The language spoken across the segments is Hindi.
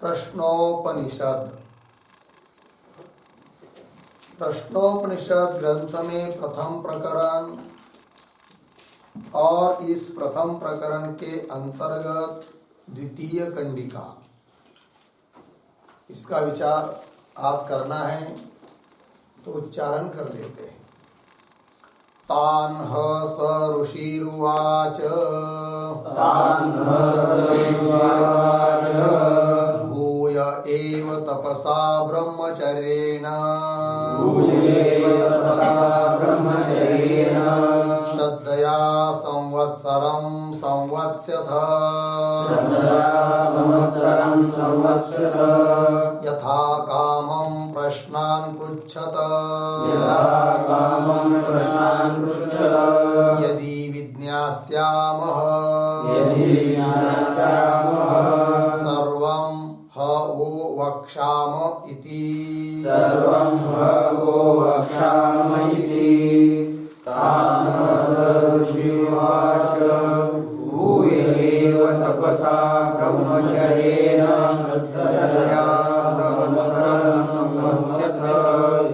प्रश्नोपनिषद। प्रश्नोपनिषद ग्रंथ में प्रथम प्रकरण और इस प्रथम प्रकरण के अंतर्गत द्वितीय कंडिका, इसका विचार आज करना है, तो उच्चारण कर लेते हैं। तान् ह स ऋषिरुवाच भूय एव तपसा ब्रह्मचर्येण श्रद्धया संवत्सरं संवत्स्यथ यथा कामं प्रश्नान् पृच्छत यदि विज्ञास्यामः सर्वं ह वो वक्ष्याम इति। भूय एव तपसा ब्रह्मचर्येण श्रद्धया संवत्सरं संवत्स्यथ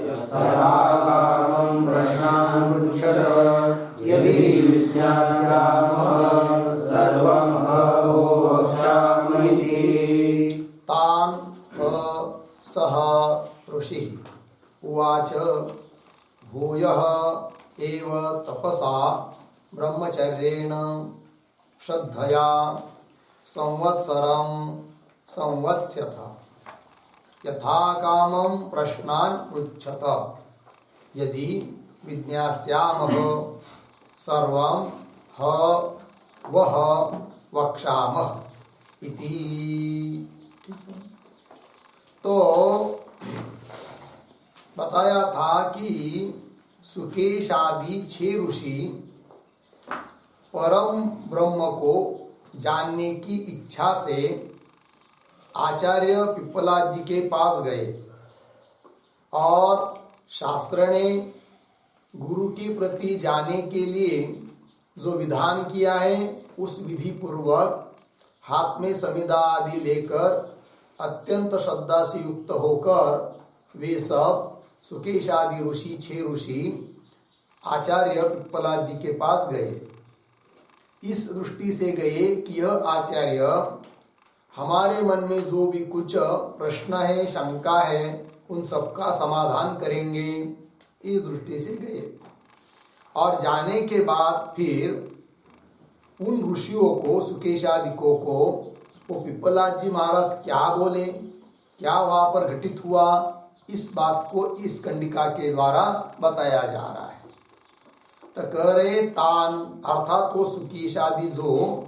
यथा कामं प्रश्नान् पृच्छत यदि विज्ञास्यामः सर्वं वो वक्ष्यामि इति। तान् सः ऋषिः उवाच भूयः एव तपसा ब्रह्मचर्येण श्रद्धया संवत्सरं संवत्स्यथ यथा कामं प्रश्नान् पृच्छत यदि विज्ञास्यामः सर्वं ह वः वक्ष्यामः इति। तो बताया था कि सुकेश आदि 6 ऋषि परम ब्रह्म को जानने की इच्छा से आचार्य पिप्पलाद जी के पास गए और शास्त्र ने गुरु के प्रति जाने के लिए जो विधान किया है उस विधि पूर्वक हाथ में समिधा आदि लेकर अत्यंत श्रद्धा से युक्त होकर वे सब सुकेश आदि ऋषि 6 ऋषि आचार्य पिप्पलाद जी के पास गए। इस दृष्टि से गए कि यह आचार्य हमारे मन में जो भी कुछ प्रश्न है, शंका है, उन सबका समाधान करेंगे, इस दृष्टि से गए। और जाने के बाद फिर उन ऋषियों को, सुकेशादिकों को वो पिप्पलाद जी महाराज क्या बोले, क्या वहाँ पर घटित हुआ, इस बात को इस कंडिका के द्वारा बताया जा रहा है। तो कह रहे तान अर्थात वो सुकेश आदि जो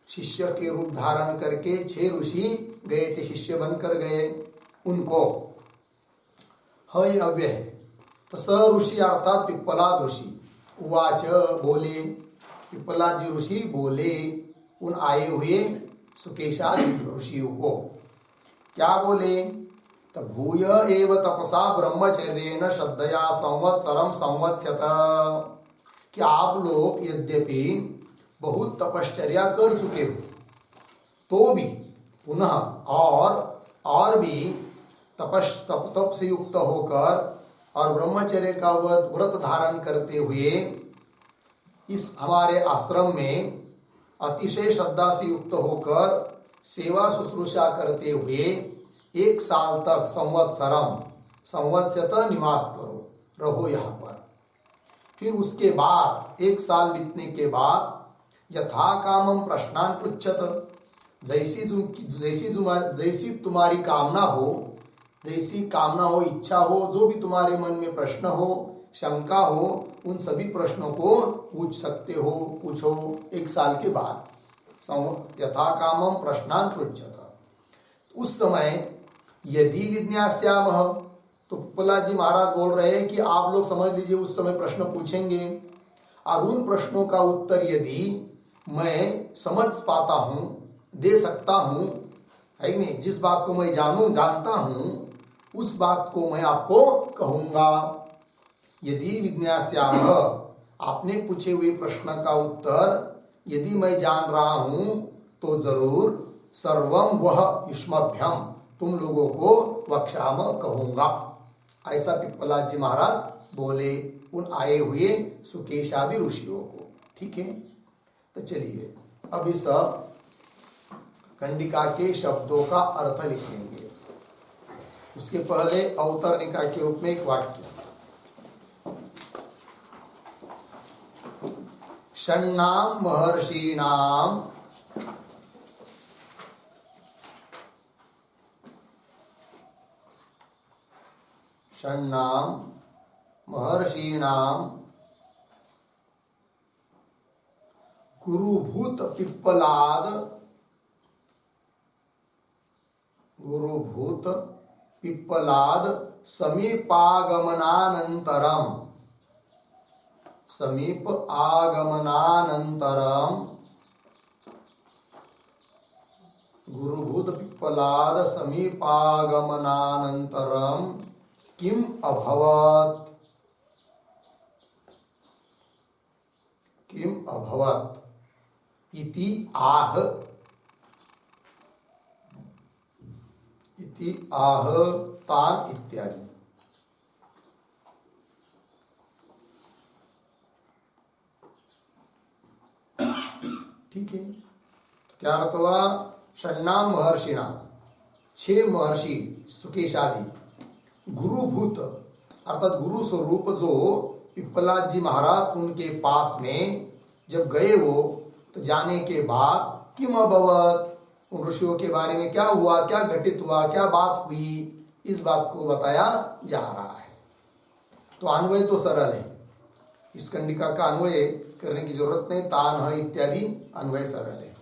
शिष्य के रूप धारण करके 6 ऋषि गए थे, शिष्य बनकर गए, उनको है अव्यय है। तो स ऋषि अर्थात पिप्पलाद ऋषि उवाच बोले, पिप्पलाद जी ऋषि बोले उन आए हुए सुकेशादि ऋषियों को। क्या बोले? तो भूय एव तपसा ब्रह्मचर्येण श्रद्धया संवत्सरं संवत्स्यथ, कि आप लोग यद्यपि बहुत तपश्चर्या कर चुके हो तो भी पुनः और भी तप से युक्त होकर और ब्रह्मचर्य का व्रत धारण करते हुए इस हमारे आश्रम में अतिशय श्रद्धा से युक्त होकर सेवा शुश्रूषा करते हुए 1 साल तक संवत्सरं निवास करो, रहो यहाँ पर। फिर उसके बाद 1 साल बीतने के बाद यथा कामं प्रश्नान् पृच्छत, जैसी तुम्हारी कामना हो, जैसी कामना हो, इच्छा हो, जो भी तुम्हारे मन में प्रश्न हो, शंका हो, उन सभी प्रश्नों को पूछ सकते हो, पूछो 1 साल के बाद। यथा कामं प्रश्नान् पृच्छत। उस समय यदि विज्ञास्यामः, तो पिप्पलाद जी महाराज बोल रहे हैं कि आप लोग समझ लीजिए उस समय प्रश्न पूछेंगे और उन प्रश्नों का उत्तर यदि मैं समझ पाता हूँ, दे सकता हूँ, है कि नहीं, जिस बात को मैं जानता हूँ उस बात को मैं आपको कहूँगा। यदि विज्ञास्यामः, आपने पूछे हुए प्रश्न का उत्तर यदि मैं जान रहा हूं तो जरूर सर्वम वह युष्मभ्यम, तुम लोगों को वक्षाम कहूंगा। ऐसा पिप्पलाद जी महाराज बोले उन आए हुए सुकेशादि ऋषियों को। ठीक है, तो चलिए अब इस कंडिका के शब्दों का अर्थ लिखेंगे। उसके पहले अवतरणिका के रूप में एक वाक्य, षण्णाम महर्षीणाम षण्णाम महर्षीणाम गुरुभूत पिप्पलाद समीप आगमनानंतरम गुरुभूत पिप्पलाद समीपागमनानंतरम किम अभवत इति आह तान इत्यादि। ठीक है, तो क्या अर्थ हुआ? षण्णाम महर्षिणाम, 6 महर्षि सुकेशादि, गुरुभूत अर्थात गुरु स्वरूप जो पिप्पलाद जी महाराज उनके पास में जब गए वो, तो जाने के बाद किम अभवत, उन ऋषियों के बारे में क्या हुआ, क्या घटित हुआ, क्या बात हुई, इस बात को बताया जा रहा है। तो अन्वय तो सरल है, इस कंडिका का अन्वय करने की जरूरत नहीं, तान है इत्यादि अन्वय सरल है।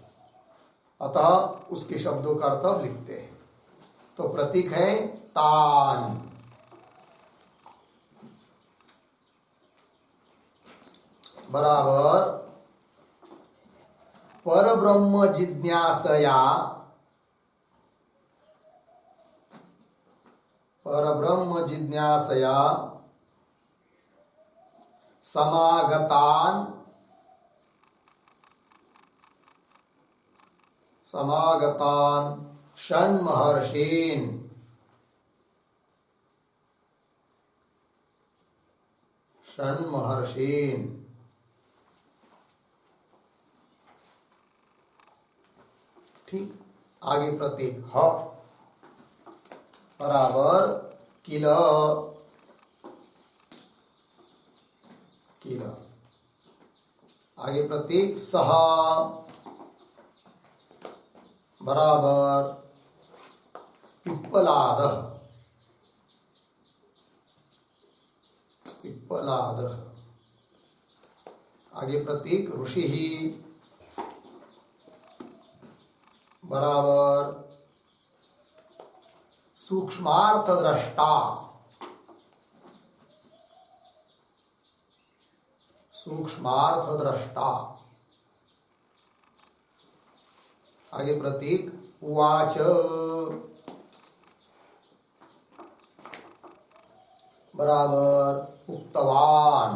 अतः उसके शब्दों का अर्थ अब लिखते हैं। तो प्रतीक है तान, बराबर परब्रह्म जिज्ञासया समागतान षण्महर्षीन् ठीक, आगे प्रतीक ह बराबर किल, आगे प्रतीक सह बराबर पिप्पलाद, आगे प्रतीक ऋषि बराबर सूक्ष्मार्थ दृष्टा, आगे प्रतीक उवाच बराबर उक्तवान,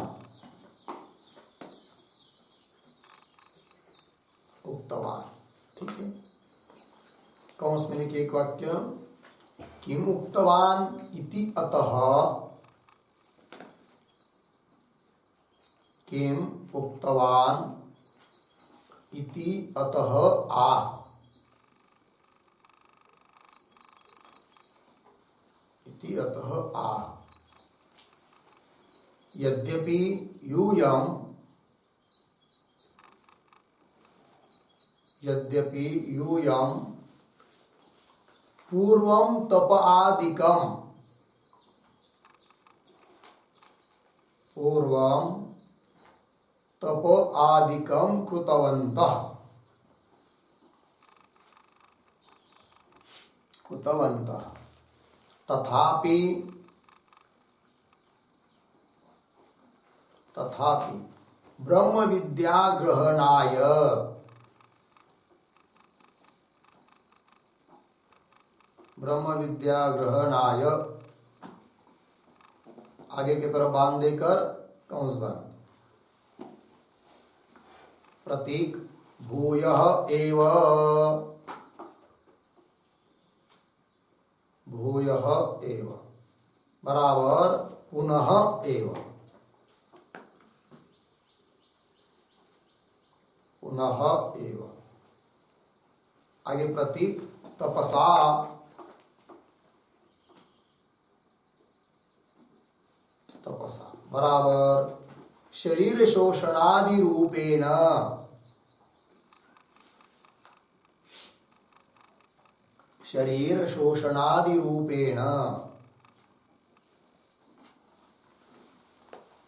ठीक है। कौंस में लिखे एक वाक्य, किम उक्तवान इति अतः, किम उक्तवान इति अतः आह, यद्यपि यूयं पूर्वं तप आदिकं कृतवन्तः, तथापि ब्रह्म विद्या ग्रहणाय आगे की तरफ बांध देकर कंस बंद, प्रतीक भूयः एव बराबर पुनः एव, पुनः एव। आगे प्रतीक तपसा, तपसा बराबर शरीर शोषणादि रूपेण, शरीर शोषणादि रूपेण।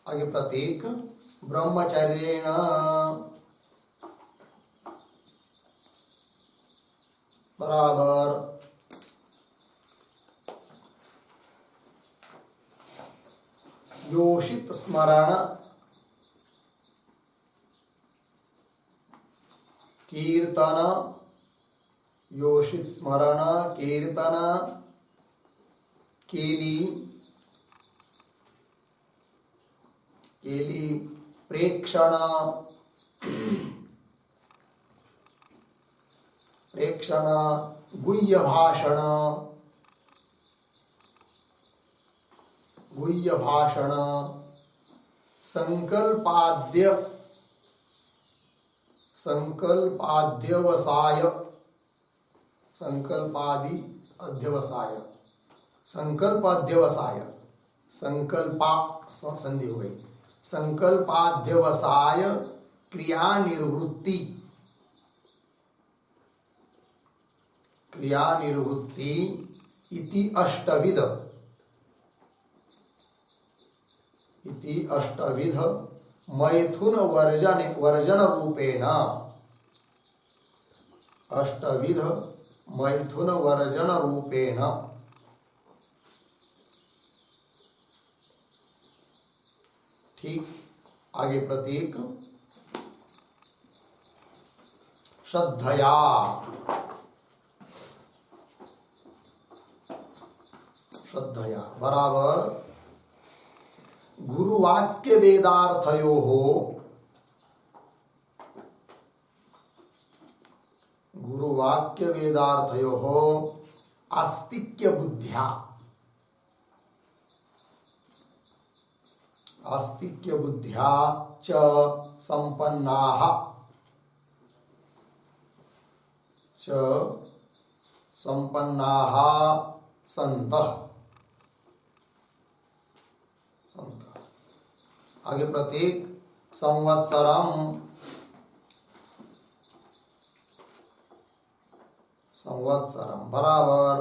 आगे प्रतीक ब्रह्मचर्येण, बराबर योषित स्मरण कीर्तन, योषित स्मरण कीर्तन केली, केली प्रेक्षण, प्रेक्षण गुह्य भाषण, गुह्य भाषण संकल्पाद्य, संकल्पाध्यवसाय, संकल्पादि अध्यवसाय, संकल्पाध्यवसाय, संकल्पा संधि हो गई, संकल्पाध्यवसाय क्रिया निर्वृत्ति, क्रिया निर्वृत्ति इति अष्टविध, इति अष्टविध मैथुन वर्जन, वर्जन रूपेण, अष्टविध मैथुन वर्जन रूपेण। ठीक, आगे प्रतीक श्रद्धया, श्रद्धया बराबर गुरुवाक्य वेदार्थयोः, गुरुवाक्य वेदार्थयोः आस्तिक्य बुद्ध्या, आस्तिक्य बुद्ध्या च संपन्नाः, च संपन्नाः सन्तः, सन्तः। आगे प्रतीक संवत्सरम, संवत्सरम बराबर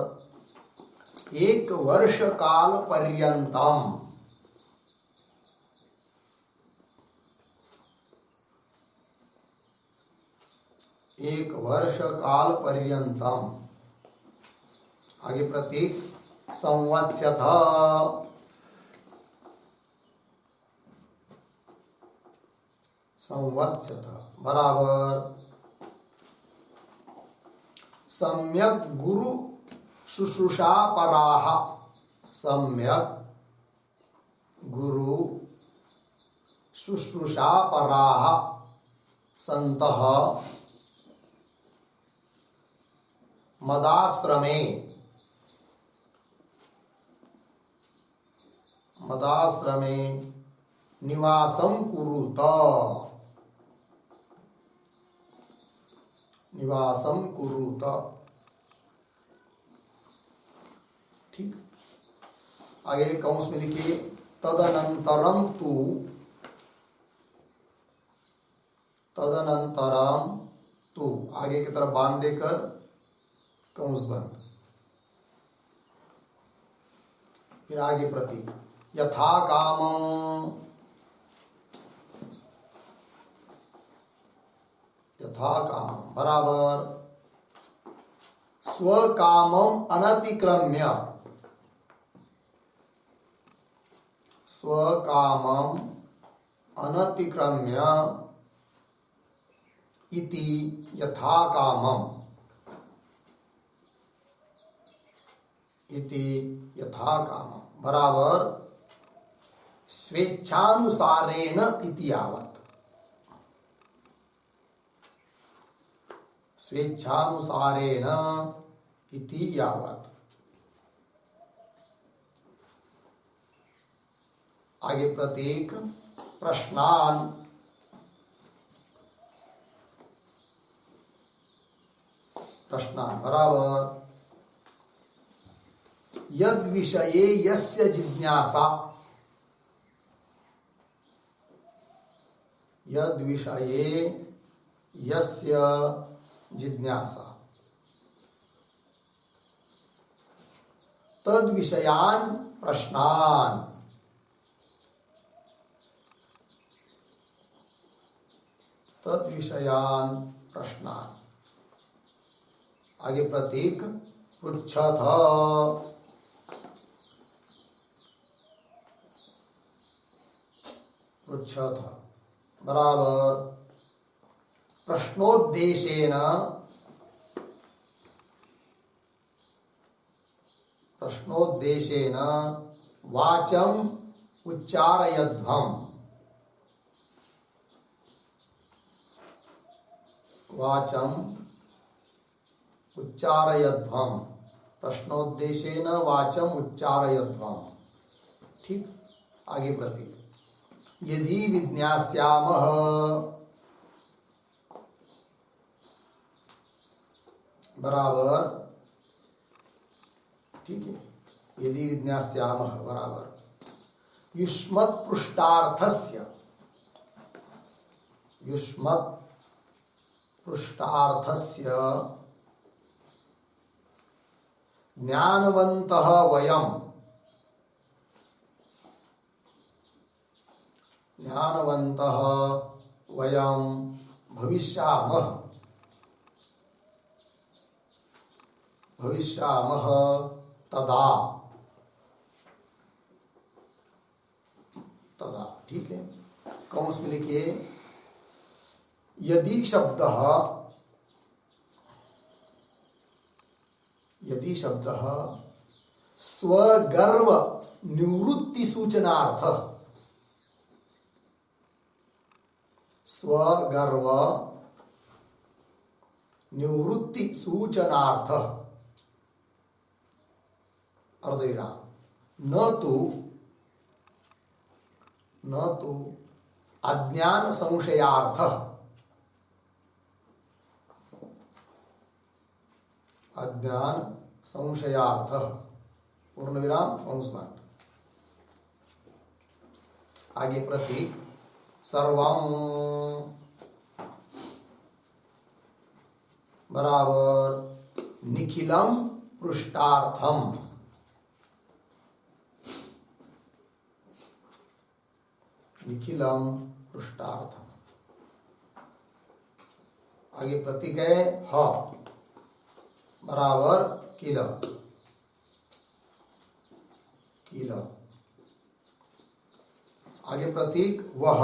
एक वर्ष काल पर्यंतम, एक वर्ष काल पर्यंतम। आगे प्रतीक संवत्स्यथ, संवत्स्यथ बराबर सम्यक गुरु शुश्रूषा पराः, सम्यक गुरु शुश्रूषा पराः सन्तः मदाश्रमे, मदाश्रमे निवासं कुरुत, निवासं कुरुत। ठीक, आगे कंस में लिखिए तदनंतरम तु, तदनंतरम तु आगे की तरफ बांध देकर कंस बंद। फिर आगे प्रतीक यथा कामं, यथा कामं बराबर स्वकामं अनतिक्रम्य, स्वकामं अनतिक्रम्य इति यथा कामं, इति यथा कामं बराबर स्वेच्छानुसारेण इति यावत्, स्वेच्छानुसारेण इति यावत्। आगे प्रत्येक प्रश्नान बराबर यद विषये यस्य जिज्ञासा, यद विषये यस्य जिज्ञासा तद विषयान प्रश्नान, तद विषयान प्रश्नान। आगे प्रतीक पृच्छथ, पृच्छथ बराबर प्रश्नोद्देशेन, प्रश्नोद्देशेन वाचम उच्चारयध्वम, वाचम उच्चारयध्वम, प्रश्नोद्देशेन वाचम उच्चारयध्वम। ठीक, आगे प्रतीक यदि विज्ञास्यामः, बराबर ठीक है, यदि विज्ञास्यामः बराबर युष्मत् पृष्ठार्थस्य, युष्मत् पृष्ठार्थस्य ज्ञानवन्तः वयम्, ज्ञानवन्तः वयं भविष्यामः, भविष्यामः तदा, तदा। ठीक है, कौंस में लिखिए यदि शब्दः, यदि शब्दः स्वगर्व निवृत्ति सूचनार्थः, स्वगर्व निवृत्ति सूचनार्थः अर्धविराम, न तो अज्ञान संशयार्थः, अज्ञान संशयार्थः पूर्ण विराम कंस बंद। आगे प्रतीक सर्वम बराबर निखिलम पृष्ठार्थम, निखिलम पृष्ठार्थम। आगे प्रतीक है ह बराबर किल, किल। आगे प्रतीक वह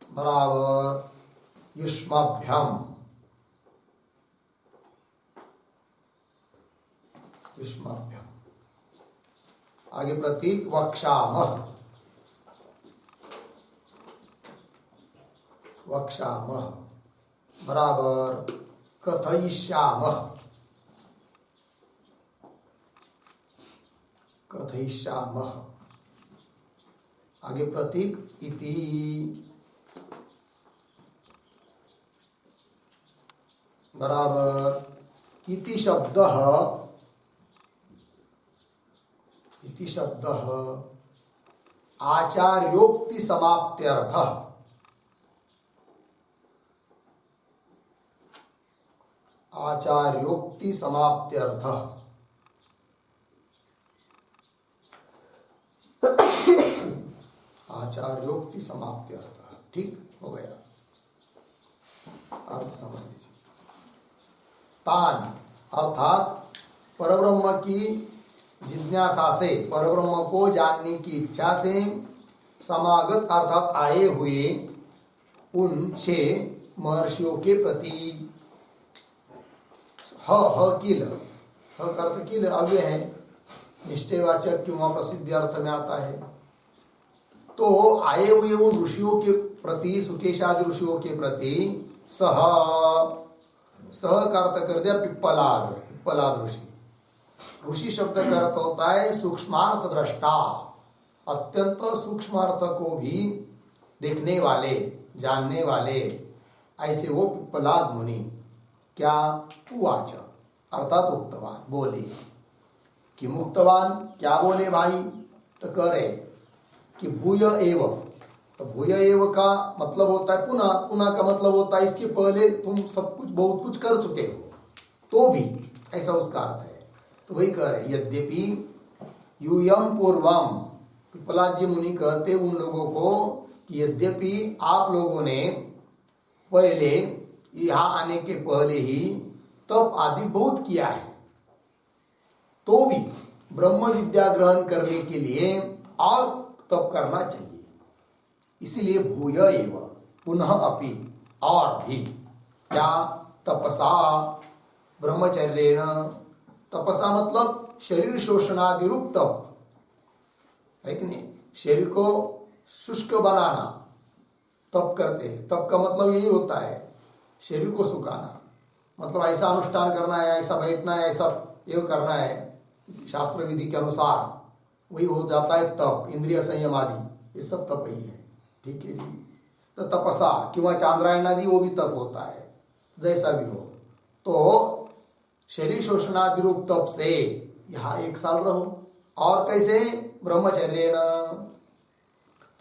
बराबर युष्माभ्याम, युष्माभ्याम। आगे प्रतीक वक्षामः, वक्षामः बराबर कथयिष्यामः, कथयिष्यामः। आगे प्रतीक इति बराबर इति शब्दः, इति शब्दः आचार्योक्ति समाप्त्यर्थः, आचार्योक्ति समाप्त्यर्थः। आचार्योक्ति समाप्त्यर्थः। ठीक हो गया, अर्थ समझ लीजिए। तान अर्थात परब्रह्म की जिज्ञासा से, परब्रह्म को जानने की इच्छा से समागत अर्थात आए हुए उन 6 महर्षियों के प्रति ह किल, ह का अर्थ किल अव्यय है, निश्चयवाचक किंवा प्रसिद्धि अर्थ में आता है। तो आए हुए उन ऋषियों के प्रति, सुकेशादि ऋषियों के प्रति सह, सह का अर्थ कर दिया पिप्पलाद, पिप्पलाद ऋषि। ऋषि शब्द का अर्थ होता है सूक्ष्मार्थ दृष्टा, अत्यंत सूक्ष्म अर्थ को भी देखने वाले, जानने वाले, ऐसे वो पिप्पलाद मुनि क्या उवाच अर्थात उक्तवान बोले कि मुक्तवान क्या बोले भाई, तो कह रहे कि भूय एव, तो भूय एव का मतलब होता है पुनः, पुनः का मतलब होता है इसके पहले तुम सब कुछ बहुत कुछ कर चुके हो तो भी, ऐसा उसका अर्थ है। तो वही कह रहे यद्यपि यूयम पूर्वम, पिप्पलाद जी मुनि कहते उन लोगों को कि यद्यपि आप लोगों ने पहले यहाँ आने के पहले ही तप आदि बहुत किया है, तो भी ब्रह्म विद्या ग्रहण करने के लिए और तप करना चाहिए। इसीलिए भूय एव पुनः अपि, और भी क्या तपसा ब्रह्मचर्येण, तपसा मतलब शरीर शोषणादि रूप तप है कि नहीं, शरीर को शुष्क बनाना तप करते हैं। तप का मतलब यही होता है शरीर को सुखाना, मतलब ऐसा अनुष्ठान करना है, ऐसा बैठना है, ऐसा ये करना है शास्त्र विधि के अनुसार, वही हो जाता है तप। इंद्रिय संयम आदि ये सब तप ही है, ठीक है जी। तो तपसा किंवा चांद्रायण आदि वो भी तप होता है, जैसा भी हो। तो शरीर शोषणादि रूप तप से यहाँ 1 साल रहो। और कैसे, ब्रह्मचर्य,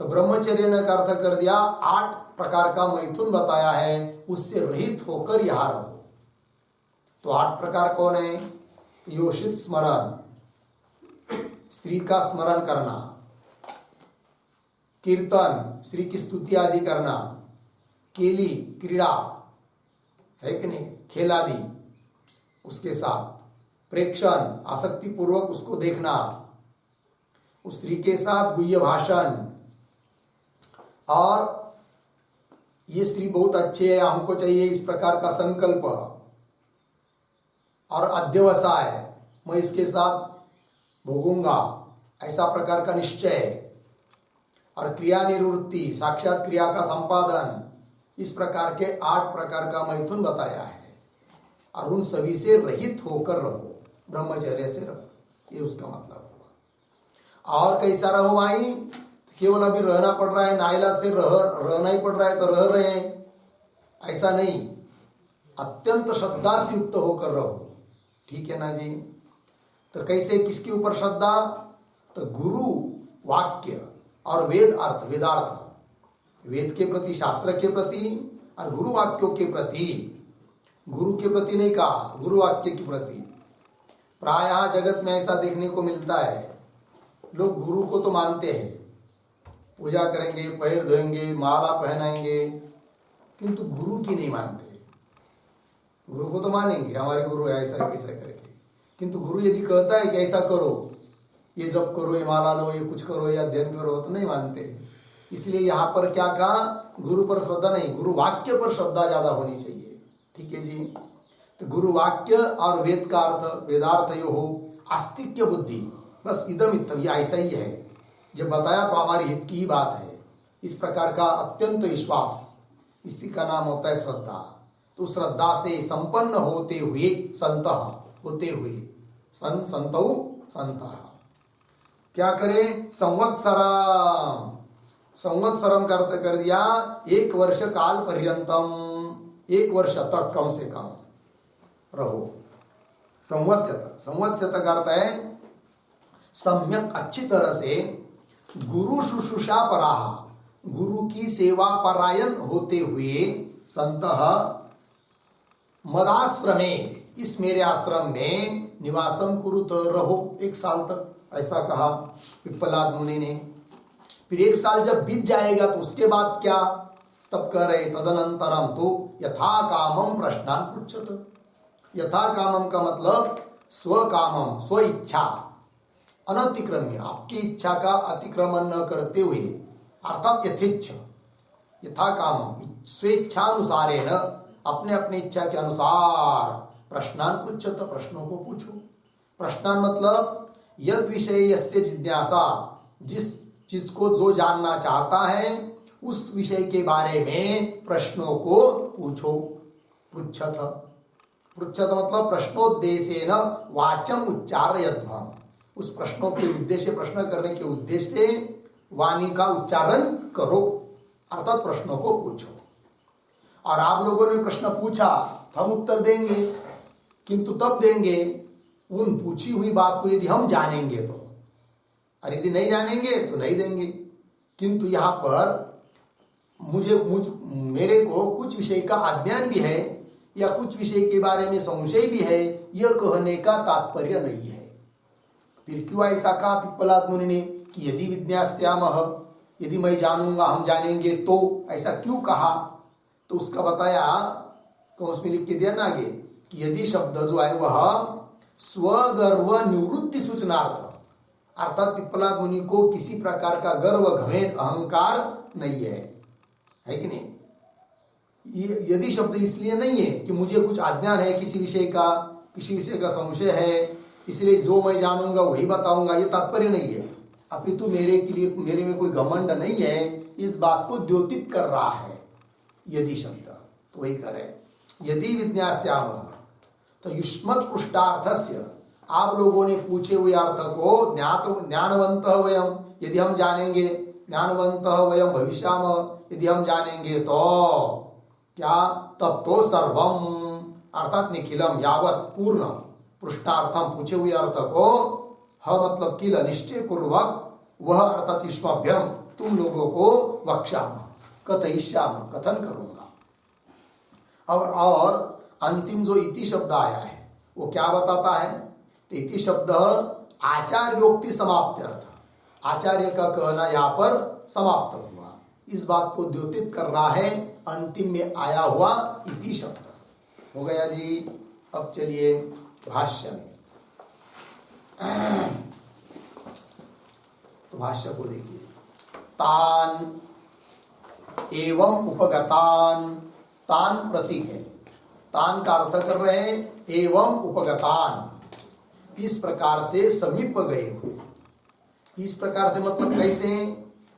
तो ब्रह्मचर्य का अर्थ कर दिया 8 प्रकार का मैथुन बताया है, उससे रहित होकर यहाँ रहो। तो 8 प्रकार कौन है, योषित स्मरण, स्त्री का स्मरण करना, कीर्तन, स्त्री की स्तुति आदि करना, केली क्रीड़ा है कि नहीं, खेल आदि, उसके साथ प्रेक्षण, आसक्ति पूर्वक उसको देखना, उस स्त्री के साथ गुह्य भाषण, और ये स्त्री बहुत अच्छी है हमको चाहिए इस प्रकार का संकल्प, और अध्यवसाय, मैं इसके साथ भोगूंगा ऐसा प्रकार का निश्चय, और क्रिया निवृत्ति, साक्षात क्रिया का संपादन, इस प्रकार के 8 प्रकार का मैथुन बताया है। और उन सभी से रहित होकर रहो, ब्रह्मचर्य से रहो, ये उसका मतलब हुआ। और कैसा रहो भाई, केवल अभी रहना पड़ रहा है, नाइलाज से रहना ही पड़ रहा है तो रह रहे हैं, ऐसा नहीं, अत्यंत श्रद्धा से युक्त होकर रहो, ठीक है ना जी। तो कैसे, किसके ऊपर श्रद्धा, तो गुरु वाक्य और वेद अर्थ, वेदार्थ, वेद के प्रति, शास्त्र के प्रति, और गुरु वाक्यों के प्रति, गुरु के प्रति नहीं कहा, गुरु वाक्य के प्रति। प्रायः जगत में ऐसा देखने को मिलता है, लोग गुरु को तो मानते हैं, पूजा करेंगे, पैर धोएंगे, माला पहनाएंगे, किंतु गुरु की नहीं मानते। गुरु को तो मानेंगे, हमारे गुरु ऐसा ऐसा करके, किंतु गुरु यदि कहता है कि ऐसा करो, ये जप करो, ये माला लो, ये कुछ करो, या अध्ययन करो, तो नहीं मानते। इसलिए यहाँ पर क्या कहा, गुरु पर श्रद्धा नहीं, गुरु वाक्य पर श्रद्धा ज्यादा होनी चाहिए, ठीक है जी। तो गुरु वाक्य और वेद का अर्थ, वेदार्थ यो हो आस्तिक्य बुद्धि, बस इदम इत्तम, ये ऐसा ही है, जब बताया तो हमारी हित की ही बात है, इस प्रकार का अत्यंत विश्वास, इसी का नाम होता है श्रद्धा। तो श्रद्धा से संपन्न होते हुए, संत होते हुए, संतौ संत क्या करे, संवत्सरम, संवत्सरम का अर्थ कर दिया 1 वर्ष काल पर्यंतम, 1 वर्ष तक कम से कम रहो। संवत्सर, संवत्सर का अर्थ है सम्यक, अच्छी तरह से, गुरु शुश्रूषा पराह, गुरु की सेवा परायण होते हुए, संतः मदाश्रमे, इस मेरे आश्रम में निवासम कुरुत, रहो 1 साल तक, ऐसा कहा पिप्पलाद मुनि ने। फिर 1 साल जब बीत जाएगा तो उसके बाद क्या, तब कह रहे तदनंतरम तो यथा कामम प्रश्नान पृच्छत। यथा कामम का मतलब स्व कामम, स्व इच्छा, अनतिक्रम्य, आपकी इच्छा का अतिक्रमण न करते हुए, अर्थात यथेच्छ, यथा कामम, स्वेच्छानुसारेण, अपने अपने इच्छा के अनुसार, प्रश्नान पृच्छत, प्रश्नों को पूछो। प्रश्नान मतलब यद विषय यस्य जिज्ञासा, जिस चीज को जो जानना चाहता है उस विषय के बारे में प्रश्नों को पूछो, पृच्छत। पृच्छत मतलब प्रश्नोद्देश्येन वाचम उच्चारयध्वम, उस प्रश्नों के उद्देश्य, प्रश्न करने के उद्देश्य से वाणी का उच्चारण करो, अर्थात प्रश्नों को पूछो। और आप लोगों ने प्रश्न पूछा, हम उत्तर देंगे, किंतु तब देंगे उन पूछी हुई बात को यदि हम जानेंगे तो, और यदि नहीं जानेंगे तो नहीं देंगे। किंतु यहाँ पर मेरे को कुछ विषय का अज्ञान भी है या कुछ विषय के बारे में संशय भी है, यह कहने का तात्पर्य नहीं है। फिर क्यों ऐसा कहा पिप्पलाद मुनि ने कि यदि विज्ञास्यामः, यदि मैं जानूंगा, हम जानेंगे तो, ऐसा क्यों कहा? तो उसका बताया, तो उसमें लिख के दिया ना आगे कि यदि शब्द जो है वह स्वगर्व निवृत्ति सूचनार्थ, अर्थात पिप्पलाद मुनि को किसी प्रकार का गर्व, घमेंड, अहंकार नहीं है कि नहीं? ये यदि शब्द इसलिए नहीं है कि मुझे कुछ अज्ञान है किसी विषय का संशय है, इसलिए जो मैं जानूंगा वही बताऊंगा, ये तात्पर्य नहीं है। अपितु मेरे में कोई घमंड नहीं है, इस बात को द्योतित कर रहा है यदि शब्द, तो वही करे। यदि विज्ञास्याम, तो युष्मत् पृष्ठार्थस्य, आप लोगों ने पूछे हुए अर्थ को ज्ञानवंत वयम, यदि हम जानेंगे, ज्ञानवंत वयम भविष्याम, यदि हम जानेंगे तो क्या, तब तो सर्वम अर्थात निखिलम यावत पूर्ण पृष्ठार्थम, पूछे हुए अर्थ को ह मतलब किल निश्चय पूर्वक, वह अर्थात युष्माभ्यम तुम लोगों को वक्ष्याम, कथयिष्याम कथन करूंगा। और अंतिम जो इति शब्द आया है वो क्या बताता है? तो इति शब्द आचार्योक्ति समाप्त अर्थ, आचार्य का कहना यहाँ पर समाप्त हुआ, इस बात को द्योतित कर रहा है अंतिम में आया हुआ इति शब्द। हो गया जी। अब चलिए भाष्य में, तो भाष्य को देखिए। तान एवं उपगतान, तान प्रतीक है, तान का अर्थ कर रहे हैं एवं उपगतान, इस प्रकार से समीप गए हुए। इस प्रकार से मतलब कैसे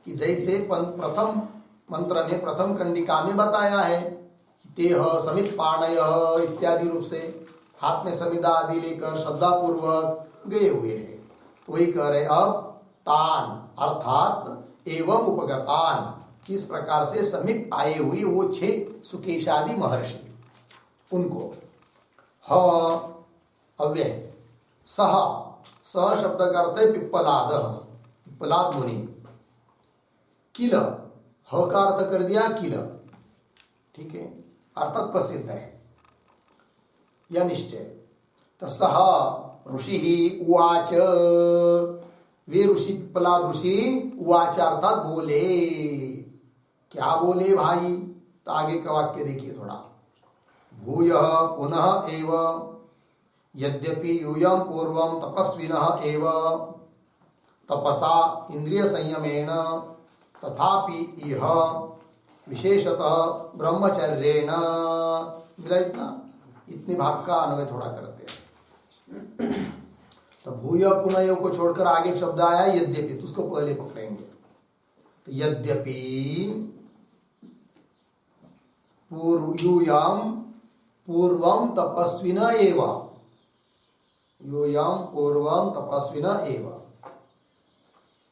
कि जैसे प्रथम मंत्र ने प्रथम कंडिका में बताया है, तेह समित पाणय इत्यादि रूप से हाथ में समिधा आदि लेकर श्रद्धा पूर्वक गए हुए हैं, तो वही कह रहे अब तान अर्थात एवं उपगतान, इस प्रकार से समीप आए हुए वो 6 सुकेशादि महर्षि, उनको ह अव्यय सह, सह शब्द का अर्थ है पिप्पलाद, पिप्पलाद मुनि, किल ह का अर्थ कर दिया किल, ठीक है, अर्थात प्रसिद्ध है या निश्चय। तो सह ऋषि उवाच, वे ऋषि पिप्पलाद ऋषि उवाच अर्थात बोले, क्या बोले भाई? तो आगे का वाक्य देखिए थोड़ा। भूय पुनः एव यद्यपि यूयं पूर्वं तपस्विनः एव तपसा इंद्रिय संयमेन तथापि इह विशेषतः ब्रह्मचर्येण, मिला इतना, इतने भाग का अन्वय थोड़ा करते हैं। तो भूय पुनः को छोड़कर आगे शब्द आया यद्यपि, तो उसको पहले पकड़ेंगे। तो यद्यपि यूयं पूर्वं तपस्विन एव, यूयं पूर्वं तपस्विन एव,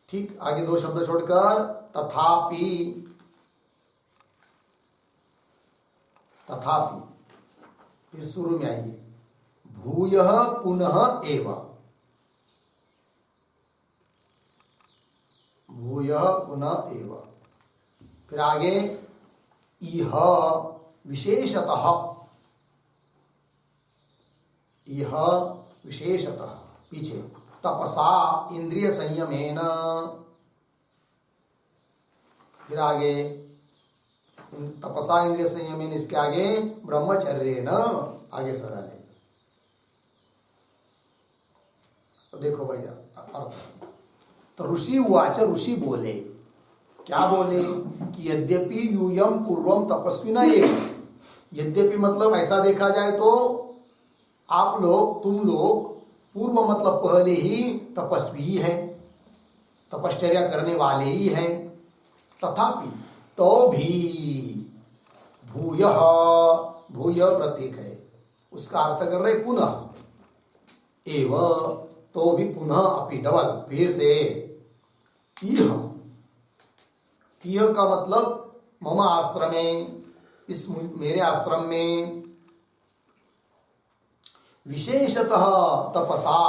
ठीक। आगे 2 शब्द छोड़कर तथापि, तथापि, फिर शुरू में आइए भूयः पुनः एव, भूयः पुनः एव, फिर आगे इह विशेषतः, इह विशेषतः, पीछे तपसा इंद्रिय संयमेन, फिर आगे तपसा इंद्रिय संयमेन, इसके आगे ब्रह्मचर्येण, आगे सरल है। तो देखो भैया अर्थ, तो ऋषि उवाच, ऋषि बोले, क्या बोले कि यद्यपि यूयं पूर्वं तपस्विना एव, यद्यपि मतलब ऐसा देखा जाए तो आप लोग, तुम लोग पूर्व मतलब पहले ही तपस्वी ही है, तपश्चर्या करने वाले ही हैं, तथापि तो भी भूयः, भूय प्रतीक है, उसका अर्थ कर रहे पुनः एव, तो भी पुनः अपि डबल फिर से। यह का मतलब मम आश्रमे, इस मेरे आश्रम में विशेषतः तपसा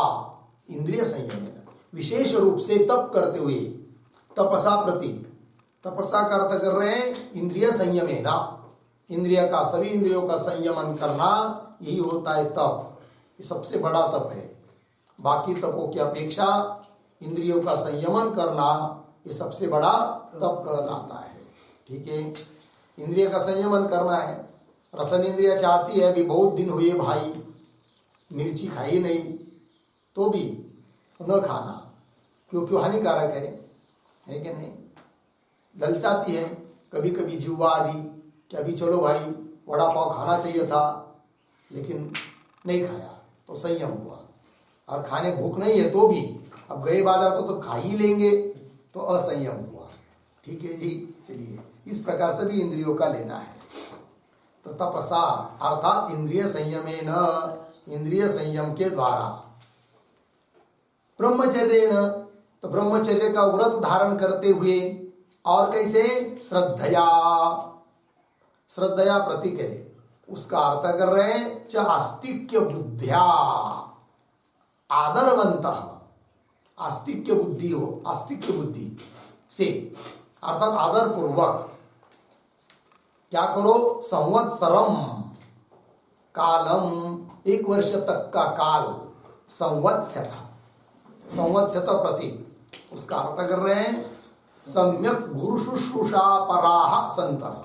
इंद्रिय संयम, विशेष रूप से तप करते हुए, तपसा प्रतीक, तपस्या का अर्थ कर रहे हैं इंद्रिय संयमेना, इंद्रिय का सभी इंद्रियों का संयमन करना, यही होता है तप। ये सबसे बड़ा तप है। बाकी तपों की अपेक्षा इंद्रियों का संयमन करना ये सबसे बड़ा तप कहलाता है। ठीक है, इंद्रिय का संयमन करना है। रसन इंद्रिय चाहती है, अभी बहुत दिन हुए भाई मिर्ची खाई नहीं, तो भी न खाना, क्योंकि हानिकारक है कि नहीं। ललचाती है कभी कभी जीवा आदि कि अभी चलो भाई वड़ा पाव खाना चाहिए था, लेकिन नहीं खाया तो संयम हुआ। और खाने भूख नहीं है तो भी अब गए बाजार तो खा ही लेंगे, तो असंयम हुआ। ठीक है जी, चलिए इस प्रकार से भी इंद्रियों का लेना है। तो तपसा अर्थात इंद्रिय संयमेन, इंद्रिय संयम के द्वारा। ब्रह्मचर्य न, तो ब्रह्मचर्य का व्रत धारण करते हुए, और कैसे, श्रद्धया, श्रद्धया प्रतीक है, उसका अर्थ कर रहे हैं च आस्तिक्य बुद्धिया, आदरवंत, आस्तिक्य बुद्धि हो, आस्तिक्य बुद्धि से अर्थात आदर पूर्वक क्या करो, संवत्सरम कालम, 1 वर्ष तक का काल, संवत्स्यता, संवत्स्यता प्रतीक, उसका अर्थ कर रहे हैं सम्यक गुरु शुश्रूषा पराह संतः,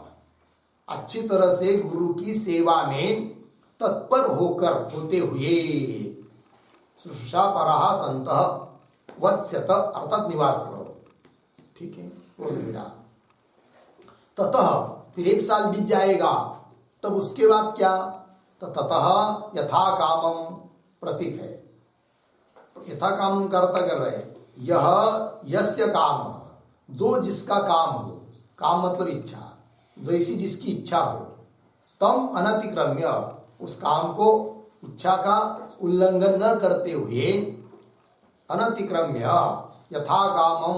अच्छी तरह से गुरु की सेवा में तत्पर होकर, होते हुए, शुश्रूषा पराह संतः वत्स्यत अर्थात निवास करो। ठीक है, पूर्ण विराम। ततः फिर 1 साल बीत जाएगा, तब उसके बाद क्या, तो ततः यथा कामम प्रतीक है, यथा कामम कर्ता कर रहे हैं, यह यस्य काम, जो जिसका काम हो, काम मतलब इच्छा, जैसी जिसकी इच्छा हो, तम अनतिक्रम्य, उस काम को, इच्छा का उल्लंघन न करते हुए, अनतिक्रम्य यथा कामम,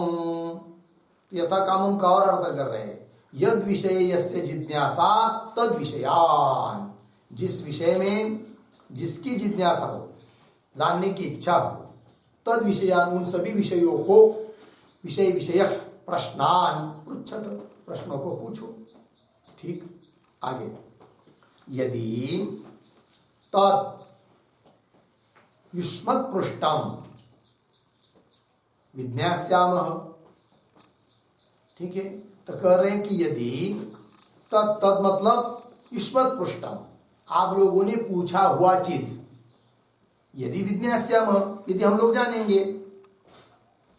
यथा कामम का और अर्थ कर रहे हैं, यद विषय यस्य जिज्ञासा तद विषयान, जिस विषय में जिसकी जिज्ञासा हो, जानने की इच्छा हो, तद विषयान, उन सभी विषयों को, विषय विषयक प्रश्नान पृच्छत, प्रश्नों को पूछो। ठीक, आगे, यदि तत् युष्मत् पृष्ठम विज्ञास्यामः, ठीक है, तो कह रहे हैं कि यदि तत् मतलब युष्मत् पृष्ठम, आप लोगों ने पूछा हुआ चीज, यदि विज्ञास्यामः, यदि हम लोग जानेंगे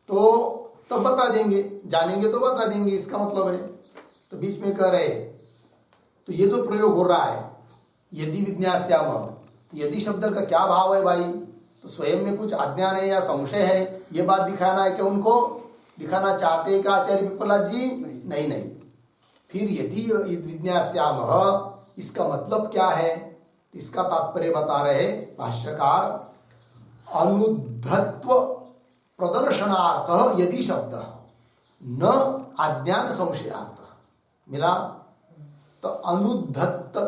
तो तब बता देंगे, जानेंगे तो बता देंगे, इसका मतलब है। तो बीच में कह रहे, तो ये जो प्रयोग हो रहा है यदि विज्ञास्याम, तो यदि शब्द का क्या भाव है भाई, तो स्वयं में कुछ अज्ञान है या संशय है, ये बात दिखाना है कि उनको दिखाना चाहते हैं क्या आचार्य पिपलाद जी? नहीं नहीं। फिर यदि विज्ञास्याम, इसका मतलब क्या है, इसका तात्पर्य बता रहे भाष्यकार, अनुद्धत्व प्रदर्शनार्थ यदि शब्द न अज्ञान संशयार्थ मिला, तो अनुद्धतत्व,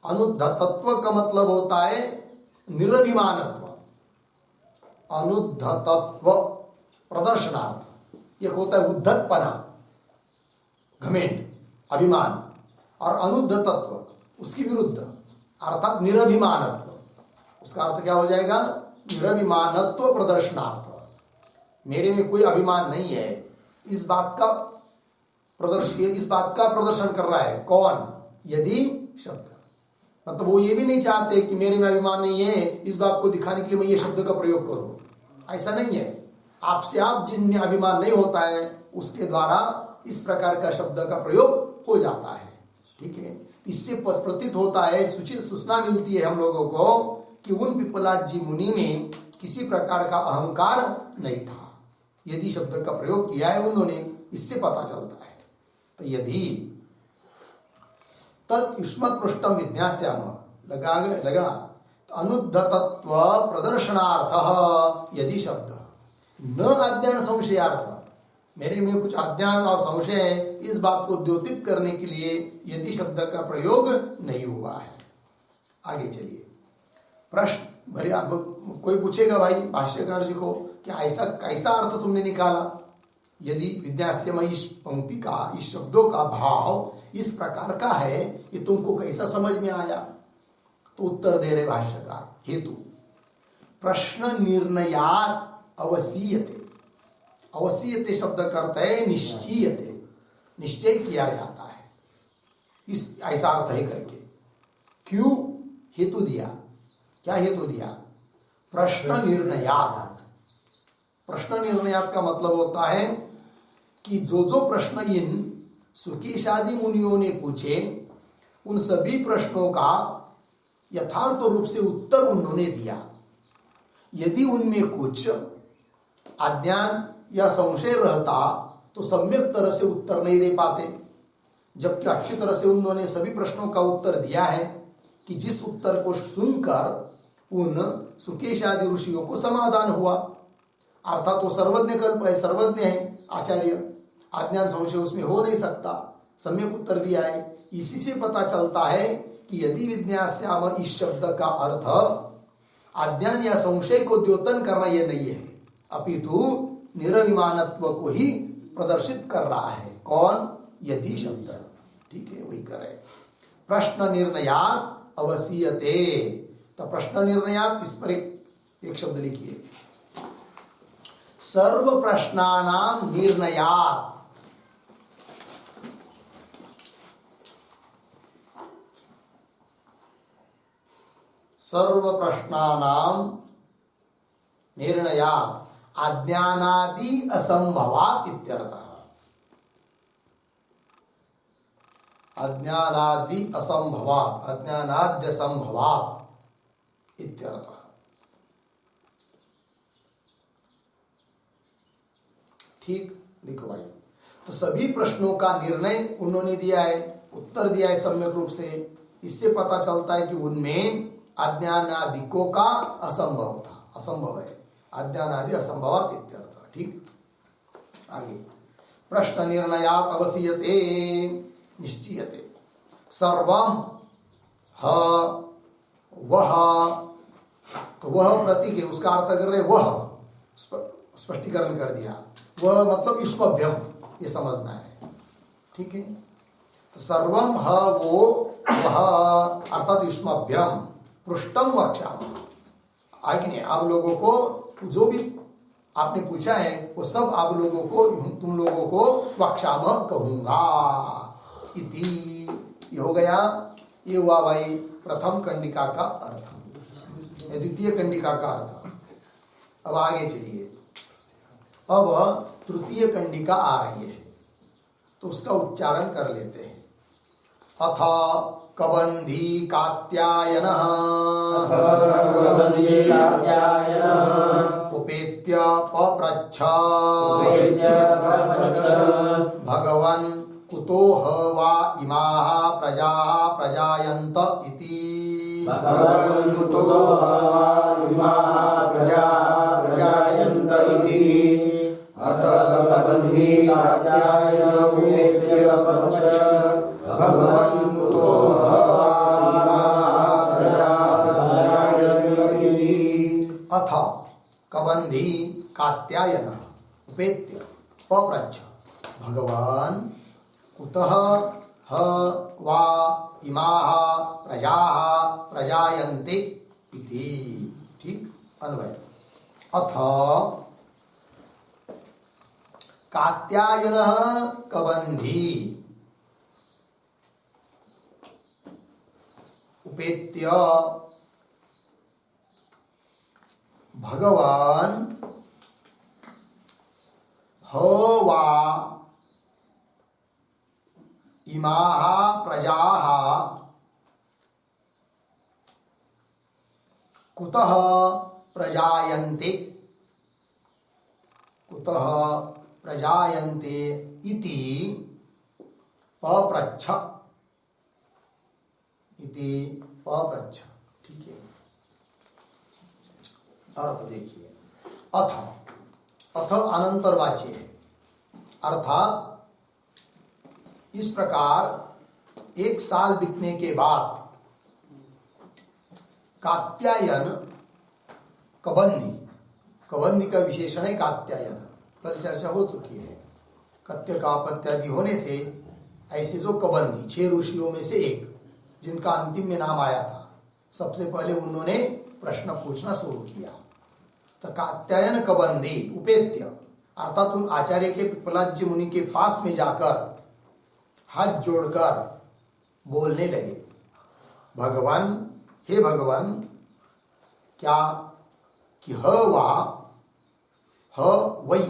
अनुद्धतत्व का मतलब होता है निरभिमानत्व, अनुद्धतत्व प्रदर्शनार्थ एक होता है उद्धतपना, घमेंड, अभिमान, और अनुद्धतत्व उसकी विरुद्ध अर्थात निरभिमानत्व, उसका अर्थ क्या हो जाएगा, निरभिमानत्व प्रदर्शनार्थ, मेरे में कोई अभिमान नहीं है, इस बात का प्रदर्शन कर रहा है कौन, यदि शब्द, मतलब वो ये भी नहीं चाहते कि मेरे में अभिमान नहीं है, इस बात को दिखाने के लिए मैं ये शब्द का प्रयोग करूं, ऐसा नहीं है। आपसे आप जिनमें अभिमान नहीं होता है उसके द्वारा इस प्रकार का शब्द का प्रयोग हो जाता है। ठीक है, इससे प्रतीत होता है, सूचना मिलती है हम लोगों को कि उन पिपलाद जी मुनि में किसी प्रकार का अहंकार नहीं था, यदि शब्द का प्रयोग किया है उन्होंने, इससे पता चलता है। तो यदि तत् युष्मत् पृष्ठम विज्ञास्याम, लगा तो अनुद्धतत्व प्रदर्शनार्थ यदि शब्द न अज्ञान संशयार्थ, मेरे में कुछ अज्ञान और संशय है, इस बात को द्योतित करने के लिए यदि शब्द का प्रयोग नहीं हुआ है। आगे चलिए प्रश्न भले आप कोई पूछेगा भाई भाष्यकार जी को कि ऐसा कैसा अर्थ तुमने निकाला, यदि विद्यास्यमय इस पंक्ति का, इस शब्दों का भाव इस प्रकार का है, ये तुमको कैसा समझ में आया? तो उत्तर दे रहे भाष्यकार, हेतु प्रश्न निर्णयात अवसीयते। अवसीयते शब्द का अर्थ है निश्चयते, निश्चय किया जाता है, इस ऐसा अर्थ है करके। क्यों हेतु दिया? क्या हेतु दिया? प्रश्न निर्णयात। प्रश्न निर्णयात का मतलब होता है कि जो जो प्रश्न इन सुकेशादि मुनियों ने पूछे, उन सभी प्रश्नों का यथार्थ रूप से उत्तर उन्होंने दिया। यदि उनमें कुछ अज्ञान या संशय रहता तो सम्यक तरह से उत्तर नहीं दे पाते, जबकि अच्छी तरह से उन्होंने सभी प्रश्नों का उत्तर दिया है कि जिस उत्तर को सुनकर उन सुकेश आदि ऋषियों को समाधान हुआ। अर्थात वो सर्वज्ञ कल्प है, सर्वज्ञ है आचार्य, अज्ञान संशय उसमें हो नहीं सकता, सम्यक उत्तर दिया है। इसी से पता चलता है कि यदि विज्ञास्याम इस शब्द का अर्थ अज्ञान या संशय को द्योतन करना यह नहीं है, अपितु निरभिमानत्व को ही प्रदर्शित कर रहा है। कौन? यदि शब्द, ठीक है, वही करे। प्रश्न निर्णयात अवसीयते, तो प्रश्न निर्णयात, इस पर एक शब्द लिखिए, सर्व प्रश्नानाम निर्णयात। सर्व प्रश्नानाम निर्णयात अज्ञानादि असंभवात इत्यर्थः। अज्ञानादि असंभवात, अज्ञानाद्य संभवात इत्यर्थः। ठीक, देखो भाई, तो सभी प्रश्नों का निर्णय उन्होंने दिया है, उत्तर दिया है सम्यक रूप से। इससे पता चलता है कि उनमें अज्ञानादिकों का असंभव था, असंभव है, अज्ञानादि असंभवात इत्यर्थ। ठीक, आगे प्रश्न निर्णयात अवसीयते निश्चयते। सर्वम ह वह, तो वह प्रतीक है, उसका अर्थ कर रहे वह, स्पष्टीकरण कर दिया। वह मतलब युष्मभ्यम, ये समझना है, ठीक है। तो सर्वम ह वो वह अर्थात युष्मभ्यम पृष्ठम वक्ष्यामः। आगे नहीं, आप लोगों को जो भी आपने पूछा है वो सब आप लोगों को, तुम लोगों को वक्ष्यामः कहूंगा इति। ये हो गया, ये हुआ भाई प्रथम कंडिका का अर्थ, द्वितीय कंडिका का अर्थ। अब आगे चलिए, अब तृतीय कंडिका आ रही है, तो उसका उच्चारण कर लेते हैं। अथ कबंधी कात्यायनः उपेत्य पप्रच्छ भगवन् कुतो ह वा इमाः प्रजाः प्रजायन्त इति। भगवन् कुतो ह वा इमाः प्रजाः प्रजायन्त इति। अथ कबंधी कात्यायन उपेत्य पप्रच्छ भगवन् कुतो ह वा इमाः प्रजाः प्रजायन्त इति। अथ कबंधी कात्यायन उपेत्य पप्रच्छ भगवान् कुतः ह वा इमाः प्रजाः प्रजायन्ते इति। ठीक, अन्वय। अथ कात्यायनः कबंधी उपेत्य भगवान् ह वा इमाः प्रजाः कुतः प्रजायन्ते, कुतः प्रजायन्ते इति पप्रच्छ। इति पप्रच्छ। ठीक है, अर्थ देखिए, अथ अथ अनंतरवाच्य है, अर्थात इस प्रकार 1 साल बीतने के बाद कात्यायन कबंधी, कबंधी का विशेषण है कात्यायन, कल चर्चा हो चुकी है। कत्य का अपत्यादि होने से ऐसे जो कबंधी 6 ऋषियों में से एक, जिनका अंतिम में नाम आया था, सबसे पहले उन्होंने प्रश्न पूछना शुरू किया। तो कात्यायन कबंधी उपेत्य, अर्थात उन आचार्य के पिप्पलाज्य मुनि के पास में जाकर हाथ जोड़कर बोलने लगे, भगवान, हे भगवान, क्या कि ह वा ह वही,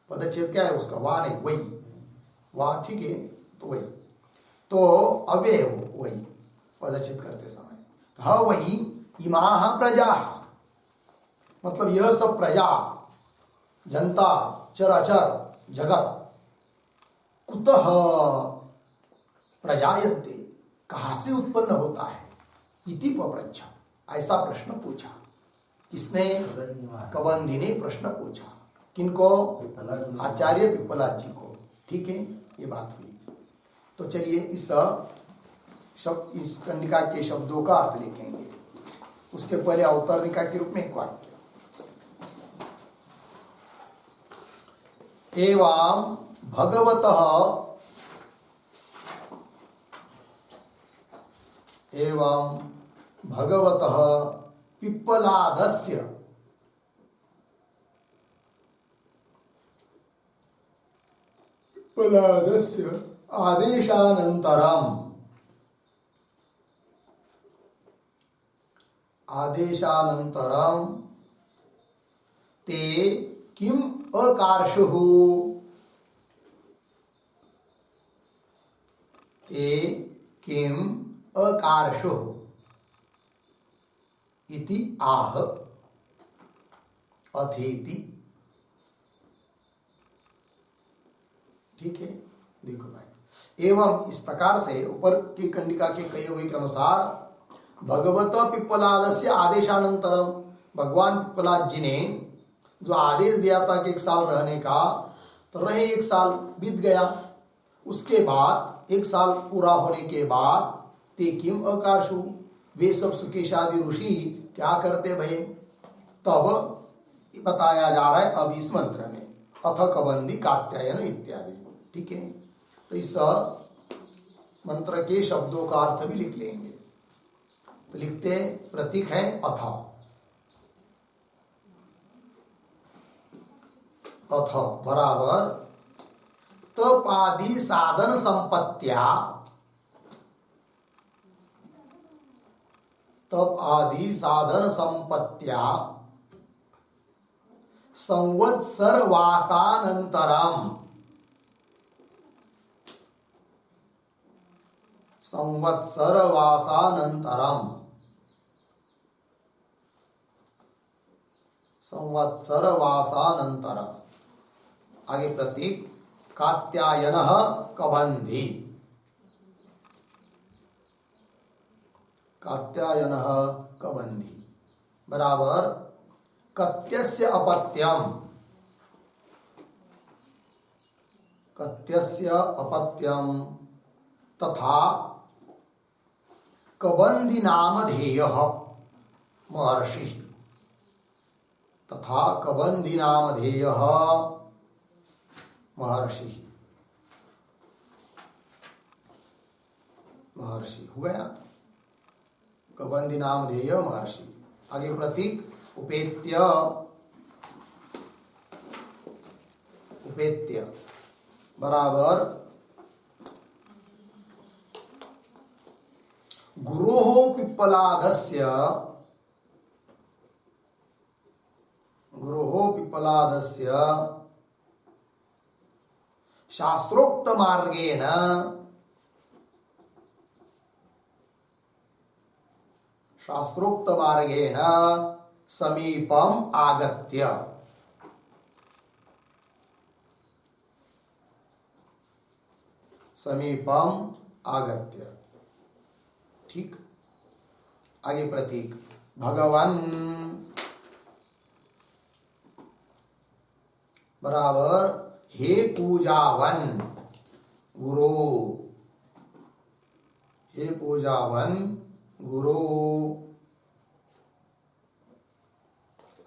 पदच्छेद क्या है उसका, वा नहीं वही, वा ठीक है, तो वही, तो अव्यय हो वही पदच्छेद करते समय, ह वही इमाः प्रजा, मतलब यह सब प्रजा, जनता, चराचर जगत, कुतः प्रजायन्ते, कहाँ से उत्पन्न होता है, इति पप्रच्छ, ऐसा प्रश्न पूछा। किसने? कबंधी ने प्रश्न पूछा। किनको? आचार्य पिप्पलाद जी को। ठीक है, ये बात हुई। तो चलिए इस कंडिका के शब्दों का अर्थ लिखेंगे। उसके पहले अवतरणिका के रूप में एक वाक्य, एवं भगवतः पिप्पलादस्य आदेशानन्तरं ते किम अकार्षुः, ते किम अकार्षुः इति आह अथेति। ठीक है, देखो भाई, एवं इस प्रकार से ऊपर की कंडिका के कहे हुए के अनुसार भगवत पिप्पलादस्य आदेशानंतरम, भगवान पिप्पलाद जी ने जो आदेश दिया था कि 1 साल रहने का, तो रहे 1 साल बीत गया। उसके बाद 1 साल पूरा होने के बाद ते किम अकार्षु, वे सब सुकेशादि ऋषि क्या करते भाई, तब बताया जा रहा है अब इस मंत्र में, अथ कबंधी कात्यायन इत्यादि। ठीक है, तो इस मंत्र के शब्दों का अर्थ भी लिख लेंगे। तो लिखते, प्रतीक है अथ, अथ बराबर तपादि साधन संपत्त्या, तप आदि साधन संपत्त्या संवत्सर वासानंतरम, संवत्सर वासानंतरम, संवत्सर वासानंतरम, आगे प्रतीक कात्यायनः कबंधी, कात्यायनः कबंधी बराबर कत्यस्य अपत्यम, कत्यस्य अपत्यम तथा कबंधी नामधेयः महर्षि, तथा कबंधी नामधेयः महर्षि, महर्षि हो गया, कबंधी नामधेय महर्षि। आगे प्रतीक उपेत्य, उपेत्य बराबर गुरोः पिप्पलादस्य, गुरोः पिप्पलादस्य शास्त्रोक्त मार्गेण, शास्त्रोक्त मार्गेण समीपम आगत्य, समीपम आगत्य ठीक। आगे प्रतीक भगवान बराबर हे पूजावन गुरु, हे पूजावन गुरु।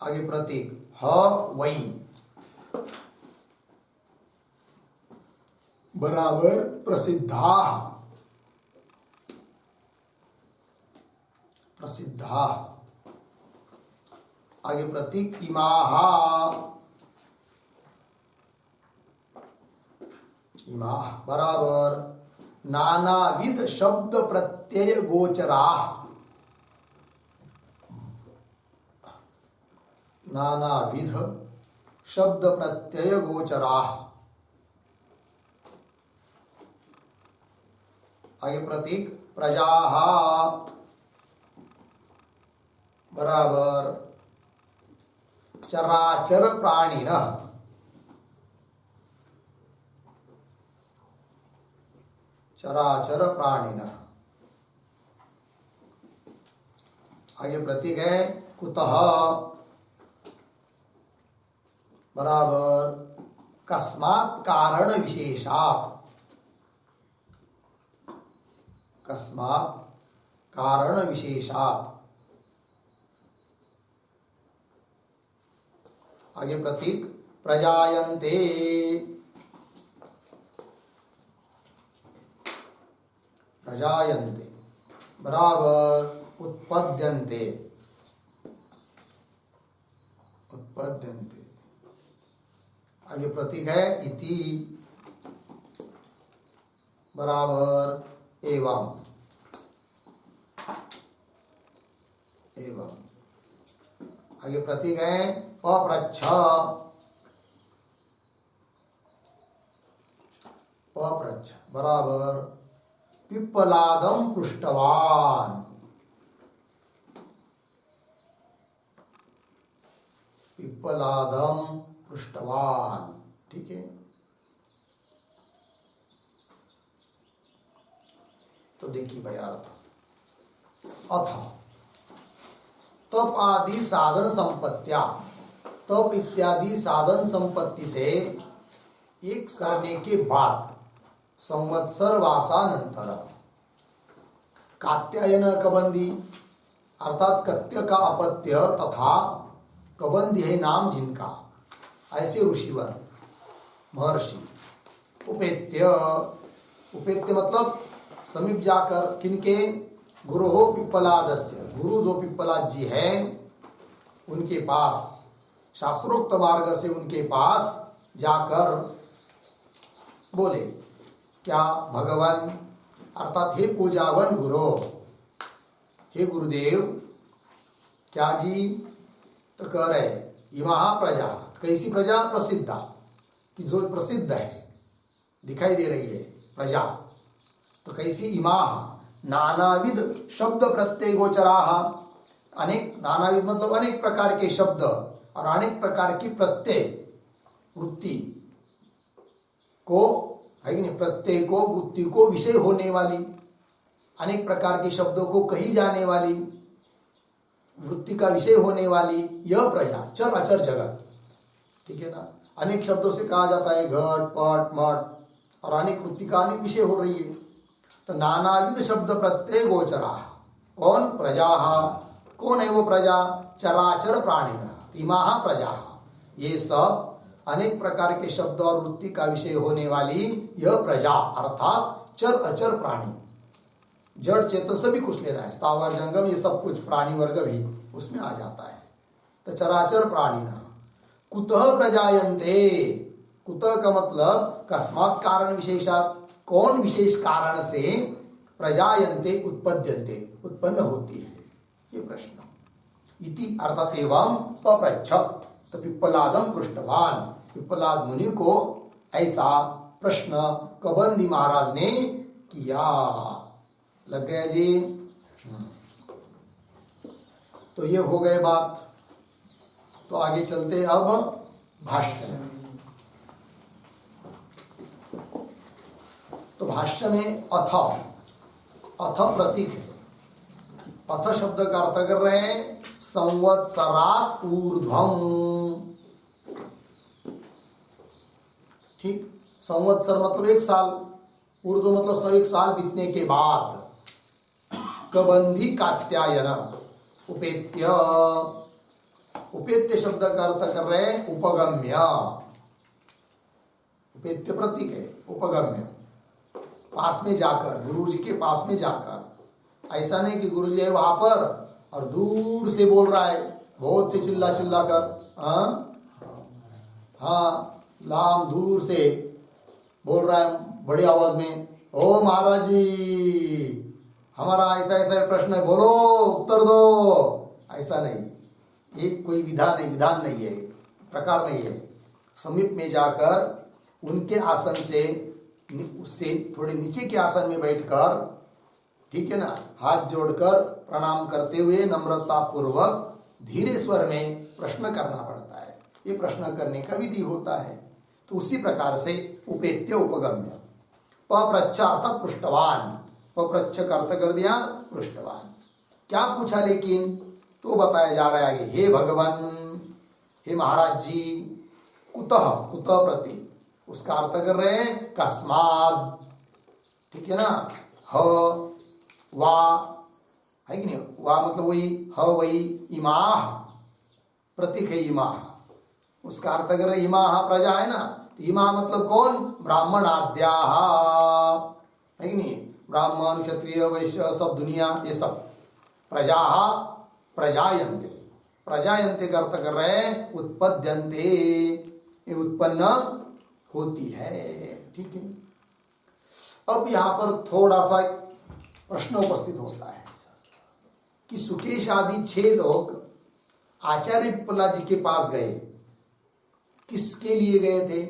आगे प्रतीक ह वै बराबर प्रसिद्धा, प्रसिद्धा। आगे प्रतीक इमाहा, इमाह बराबर नानाविध शब्द प्रत्यय गोचरा, नानाविध शब्द प्रत्यय गोचरा। आगे प्रतीक प्रजाः बराबर चराचर प्राणिनः, चराचर प्राणिनः। आगे प्रतीक है कुतः बराबर कस्मात् कारण विशेषात्, कस्मात् कारण विशेषात्। आगे प्रतीक प्रजायन्ते, प्रजायन्ते बराबर उत्पद्यन्ते, उत्पद्यन्ते। आगे प्रतीक है इति बराबर एवं, एवं। आगे प्रतीक है पप्रच्छ, पप्रच्छ बराबर पिप्पलादं पृष्टवान, पिप्पलादं पृष्टवान। ठीक है। तो देखिए भाई अर्थ अथ तप आदि साधन संपत्तिया, तप इत्यादि साधन संपत्ति से एक करने के बाद संवत्सर वासानंतर कात्यायन कबंदी अर्थात कत्य का अपत्य तथा कबंदी है नाम जिनका, ऐसे ऋषिवर महर्षि उपेत्य, उपेत्य मतलब समीप जाकर किनके, गुरु हो पिप्पलादस्य, गुरु जो पिप्पलाद जी है उनके पास, शास्त्रोक्त मार्ग से उनके पास जाकर बोले क्या, भगवान अर्थात हे पूजावन गुरु, हे गुरुदेव। क्या जी, तो कह रहे इमा प्रजा, कैसी प्रजा, प्रसिद्धा, कि जो प्रसिद्ध है दिखाई दे रही है प्रजा, तो कैसी इमा नानाविध शब्द प्रत्यय गोचरा, अनेक, नानाविध मतलब अनेक प्रकार के शब्द और अनेक प्रकार की प्रत्यय वृत्ति को, है कि नहीं, प्रत्यय को वृत्ति को विषय होने वाली, अनेक प्रकार के शब्दों को कही जाने वाली, वृत्ति का विषय होने वाली यह प्रजा, चर अचर जगत। ठीक है ना। अनेक शब्दों से कहा जाता है घट पट मठ, और अनेक वृत्ति का अनेक विषय हो रही है। तो नानाविध शब्द प्रत्यय गोचरा, कौन, प्रजा, कौन है वो प्रजा, चराचर प्राणी, इमा प्रजा, ये सब अनेक प्रकार के शब्द और वृत्ति का विषय होने वाली यह प्रजा अर्थात चर अचर प्राणी, जड़ चेतन सभी कुछ लेना है, स्थावर जंगम ये सब कुछ, प्राणी वर्ग भी उसमें आ जाता है। तो चराचर प्राणी ना कुतः प्रजायन्ते, कुतः का मतलब कस्मात् कारण विशेषात, कौन विशेष कारण से प्रजायन्ते उत्पद्यन्ते उत्पन्न होती है, ये प्रश्न। इति अर्थात एवं पप्रच्छ, तो पिप्पलादम पृष्ठवान, पिप्पलाद मुनि को ऐसा प्रश्न कबंदी महाराज ने किया। लग गया जी। तो ये हो गए बात। तो आगे चलते अब भाष्य में। तो भाष्य में अथ, अथ प्रतीक है, अथ शब्द का अर्थ कर रहे हैं संवत्सरात ऊर्ध्वम। ठीक, संवत्सर मतलब 1 साल, ऊर्ध्व मतलब 1 साल बीतने के बाद। कबंधी कात्यायन उपेत्य, उपेत्य शब्द का अर्थ कर रहे हैं उपगम्य। उपेत्य प्रतीक है, उपगम्य, पास में जाकर, गुरु जी के पास में जाकर। ऐसा नहीं कि गुरु जी है वहां पर और दूर से बोल रहा है, बहुत से चिल्ला चिल्ला कर, हाँ लाम दूर से बोल रहा है बड़ी आवाज में, ओ महाराज जी हमारा ऐसा ऐसा प्रश्न है, बोलो उत्तर दो। ऐसा नहीं, एक कोई विधान नहीं है, प्रकार नहीं है। समीप में जाकर उनके आसन से, उससे थोड़े नीचे के आसन में बैठकर, ठीक है ना, हाथ जोड़कर प्रणाम करते हुए नम्रता पूर्वक धीरे स्वर में प्रश्न करना पड़ता है। ये प्रश्न करने का विधि होता है। तो उसी प्रकार से उपेत्य उपगम्य। पप्रच्छ अर्थात पृष्ठवान, पप्रच्छ का अर्थ कर दिया पृष्ठवान। क्या पूछा लेकिन, तो बताया जा रहा है आगे, हे भगवान, हे महाराज जी, कुतः, कुतः प्रति उसका अर्थ कर रहे हैं कस्माद, ठीक है ना, ह वा है कि नहीं, वा मतलब वही, ह वही, इमाह प्रतीक है, इमाह उसका अर्थ कर रहे इमाह प्रजा है ना, तो इमाह मतलब कौन, ब्राह्मण आद्याः है कि नहीं, ब्राह्मण क्षत्रिय वैश्य सब दुनिया, ये सब प्रजा प्रजायन्ते, प्रजायन्ते का अर्थ कर रहे हैं उत्पद्यन्ते, ये उत्पन्न होती है। ठीक है, अब यहां पर थोड़ा सा प्रश्न उपस्थित होता है कि सुकेश आदि 6 लोग आचार्य पिपला जी के पास गए, किसके लिए गए थे,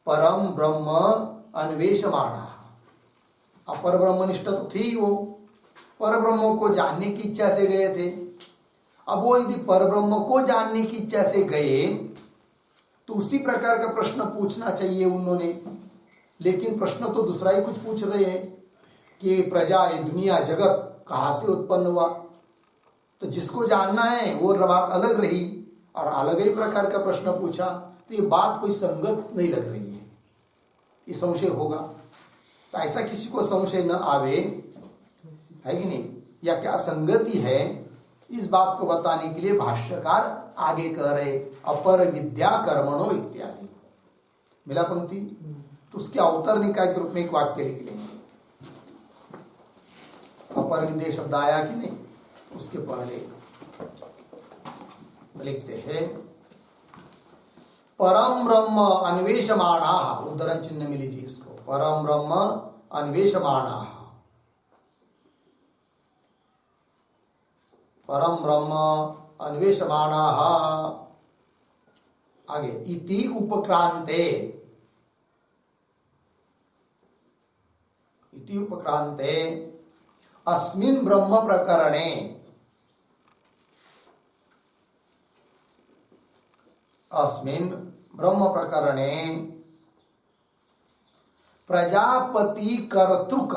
परम ब्रह्म अन्वेषमाणा। अपर ब्रह्मनिष्ठ तो थी वो, पर ब्रह्म को जानने की इच्छा से गए थे। अब वो यदि पर ब्रह्म को जानने की इच्छा से गए तो उसी प्रकार का प्रश्न पूछना चाहिए उन्होंने, लेकिन प्रश्न तो दूसरा ही कुछ पूछ रहे हैं कि प्रजा, ये दुनिया जगत कहाँ से उत्पन्न हुआ। तो जिसको जानना है वो बात अलग रही और अलग ही प्रकार का प्रश्न पूछा, तो ये बात कोई संगत नहीं लग रही है, ये संशय होगा। तो ऐसा किसी को संशय न आवे, है कि नहीं, या क्या संगति है, इस बात को बताने के लिए भाष्यकार आगे कह रहे अपर विद्या कर्मणो इत्यादि। मिला पंक्ति, तो उसके अवतर निकाय के रूप में एक वाक्य लिख लेंगे। अपर विद्या शब्द आया कि नहीं, उसके पहले लिखते हैं परम ब्रह्म अन्वेषमाणा, उद्धरण चिन्ह में लीजिए इसको, परम ब्रह्म अन्वेषमाणा, परम ब्रह्म अन्वेषमाणा। आगे इति उपक्रांते, इति उपक्रांते अस्मिन् ब्रह्म प्रकरणे, अस्मिन् ब्रह्म प्रकरणे प्रजापति कर्तृक,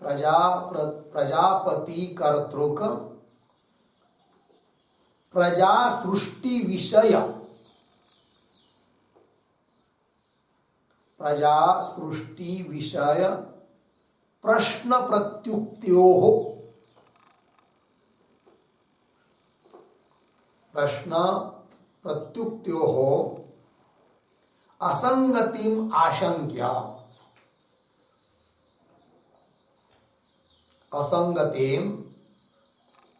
प्रजापति कर्तृक प्रजा सृष्टि विषय, प्रजा सृष्टि विषय प्रश्न प्रत्युक्त्योः, प्रश्न प्रत्युक्त्योः असंगतिम आशंक्य, असंगतिम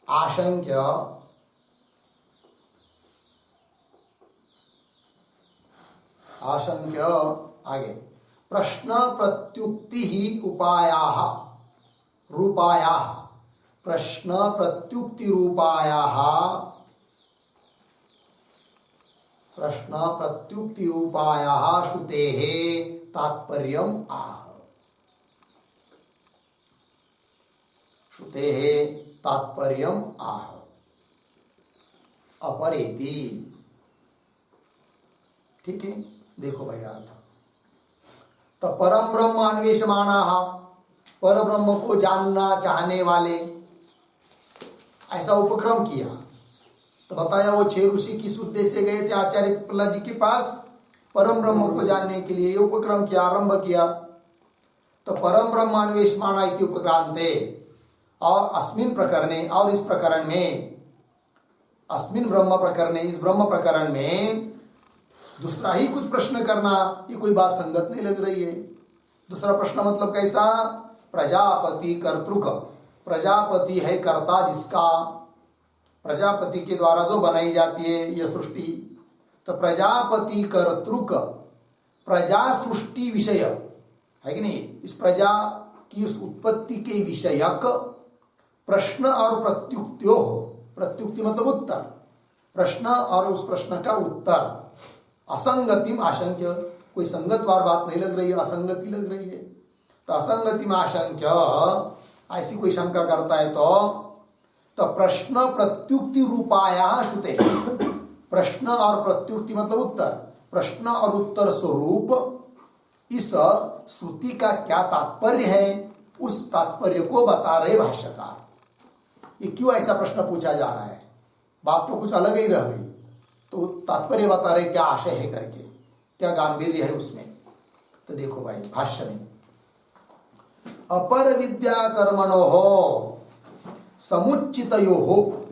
आशंक्य आशंक्य। आगे प्रश्न प्रत्युक्ति ही उपायाः रूपायाः, प्रश्न प्रत्युक्ति रूपायाः, प्रश्न प्रत्युक्ति रूपायाः श्रुतेः तात्पर्यम् आह, श्रुतेः तात्पर्यम् आह अपरेति। ठीक है, देखो भाई अर्थ, तो परम ब्रह्म अन्वेषमाणाः, पर ब्रह्म को जानना चाहने वाले, ऐसा उपक्रम किया। तो बताया वो 6 ऋषि किस उद्देश्य से गए थे आचार्य प्रहलाद जी के पास? परम ब्रह्म को जानने के लिए ये उपक्रम किया, आरंभ किया। तो परम ब्रह्मान्वेषमाणा इति उपक्रांते, और अस्मिन प्रकरणे, और इस प्रकरण में, अस्मिन ब्रह्म प्रकरणे, इस ब्रह्म प्रकरण में दूसरा ही कुछ प्रश्न करना, ये कोई बात संगत नहीं लग रही है। दूसरा प्रश्न मतलब कैसा? प्रजापति कर्तृक, प्रजापति है कर्ता जिसका, प्रजापति के द्वारा जो बनाई जाती है यह सृष्टि, तो प्रजापति कर्तृक प्रजा सृष्टि विषय है कि नहीं, इस प्रजा की उस उत्पत्ति के विषयक प्रश्न और प्रत्युक्त्यो हो, प्रत्युक्ति मतलब उत्तर, प्रश्न और उस प्रश्न का उत्तर, असंगतिम आशंक्य, कोई संगतवार बात नहीं लग रही है, असंगति लग रही है। तो असंगतिम आशंक्य, ऐसी कोई शंका करता है तो प्रश्न प्रत्युक्ति रूपाया श्रुते, प्रश्न और प्रत्युक्ति मतलब उत्तर, प्रश्न और उत्तर स्वरूप इस श्रुति का क्या तात्पर्य है, उस तात्पर्य को बता रहे भाष्यकार। ये क्यों ऐसा प्रश्न पूछा जा रहा है? बात तो कुछ अलग ही रह गई, तो तात्पर्य बता रहे क्या आशय है करके, क्या गांभीर्य है उसमें। तो देखो भाई भाष्य में, अपर विद्या कर्मणो हो समुच्चितयो हो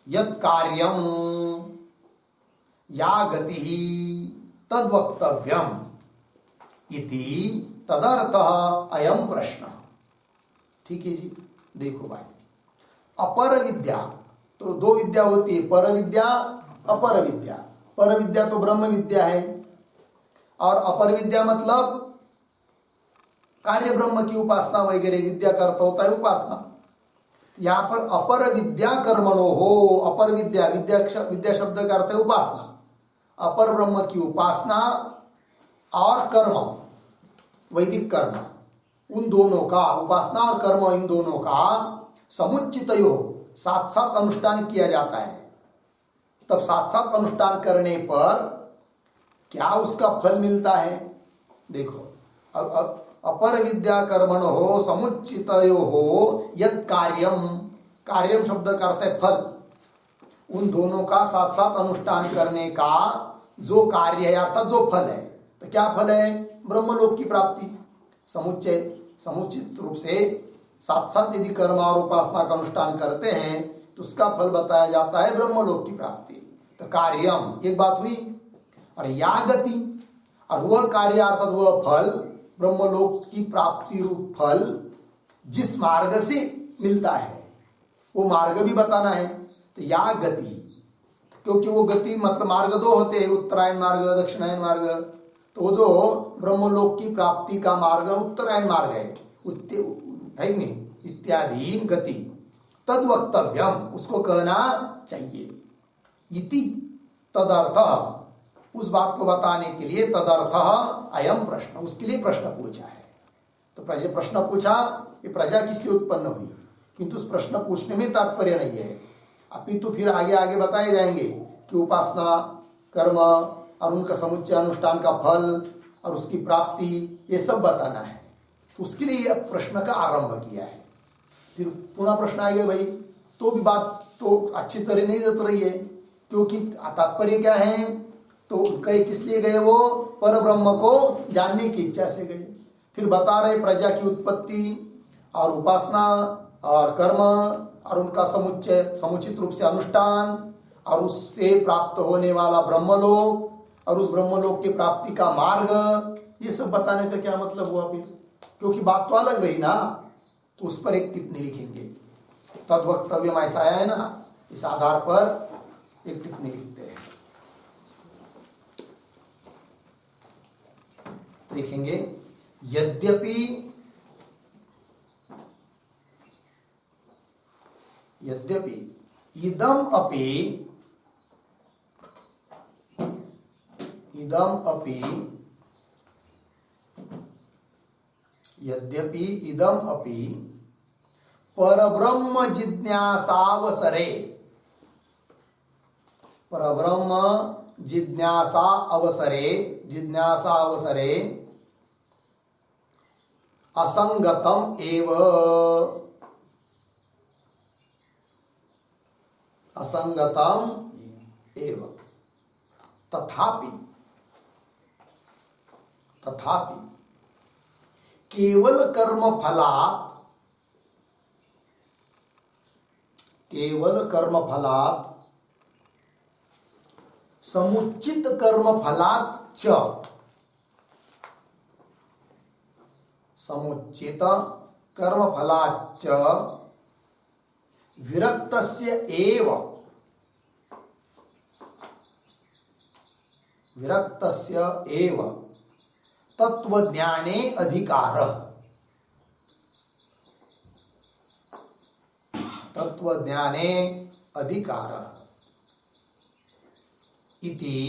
यत् कार्यम या गति तद वक्तव्यम इति तदर्थः अयम प्रश्न। ठीक है जी। देखो भाई, अपर विद्या, तो 2 विद्या होती है, पर विद्या अपर विद्या। पर विद्या तो ब्रह्म विद्या है, और अपर विद्या मतलब कार्य ब्रह्म की उपासना वगैरह विद्या करता होता है उपासना। यहां पर अपर विद्या कर्मणो हो, अपर विद्या, विद्या शब्द का अर्थ है उपासना, अपर ब्रह्म की उपासना और कर्म, वैदिक कर्म, उन दोनों का, उपासना और कर्म इन दोनों का समुच्चितयो, साथ साथ अनुष्ठान किया जाता है। तब साथ साथ अनुष्ठान करने पर क्या उसका फल मिलता है? देखो, अब अपर विद्या कर्मण हो समुच्चितयो हो यत् कार्यम, कार्यम शब्द का अर्थ है फल, उन दोनों का साथ साथ अनुष्ठान करने का जो कार्य है अर्थात जो फल है, तो क्या फल है? ब्रह्मलोक की प्राप्ति। समुच्चय, समुचित रूप से साथ साथ यदि कर्म और उपासना का अनुष्ठान करते हैं तो उसका फल बताया जाता है ब्रह्मलोक की प्राप्ति। तो कार्यम एक बात हुई, और या गति, और वह कार्य अर्थात वह फल, ब्रह्मलोक की प्राप्ति रूप फल जिस मार्ग से मिलता है वो मार्ग भी बताना है। तो या गति, क्योंकि वो गति मतलब मार्ग 2 होते हैं, उत्तरायण मार्ग, दक्षिणायन मार्ग। तो वो जो ब्रह्मलोक की प्राप्ति का मार्ग उत्तरायण मार्ग है कि नहीं, इत्यादि गति, तद वक्तव्यम, उसको कहना चाहिए। इति तदर्थ, उस बात को बताने के लिए, तदर्थ अयम प्रश्न, उसके लिए प्रश्न पूछा है। तो प्रश्न पूछा, ये प्रजा किससे उत्पन्न हुई, किंतु उस प्रश्न पूछने में तात्पर्य नहीं है, अपितु फिर आगे आगे बताए जाएंगे कि उपासना, कर्म और उनका समुच्चय अनुष्ठान का फल और उसकी प्राप्ति, ये सब बताना है। तो उसके लिए यह प्रश्न का आरंभ किया है। फिर पुनः प्रश्न आ गया भाई, तो भी बात तो अच्छी तरह नहीं जच रही है, क्योंकि तात्पर्य क्या है? तो गए किस लिए गए? वो पर ब्रह्म को जानने की इच्छा से गए। फिर बता रहे प्रजा की उत्पत्ति और उपासना और कर्म और उनका समुच्चय, समुचित रूप से अनुष्ठान, और उससे प्राप्त होने वाला ब्रह्मलोक और उस ब्रह्मलोक की प्राप्ति का मार्ग, ये सब बताने का क्या मतलब हुआ फिर? क्योंकि बात तो अलग रही ना, तो उस पर एक टिप्पणी लिखेंगे। तद वक्तव्य ऐसा आया है ना, इस आधार पर एक टिप्पणी लिखते हैं। तो लिखेंगे, यद्यपि इदम अपि परब्रह्म जिज्ञासावसरे, परब्रह्म जिज्ञासा अवसरे असंगतम एव, असंगतम एव, तथापि तथापि केवल कर्मफलात् समुचित कर्मफलात् च, समुचित कर्मफलात् च विरक्तस्य एव, विरक्तस्य एव तत्वज्ञाने अधिकारः, तत्वज्ञाने अधिकारः इति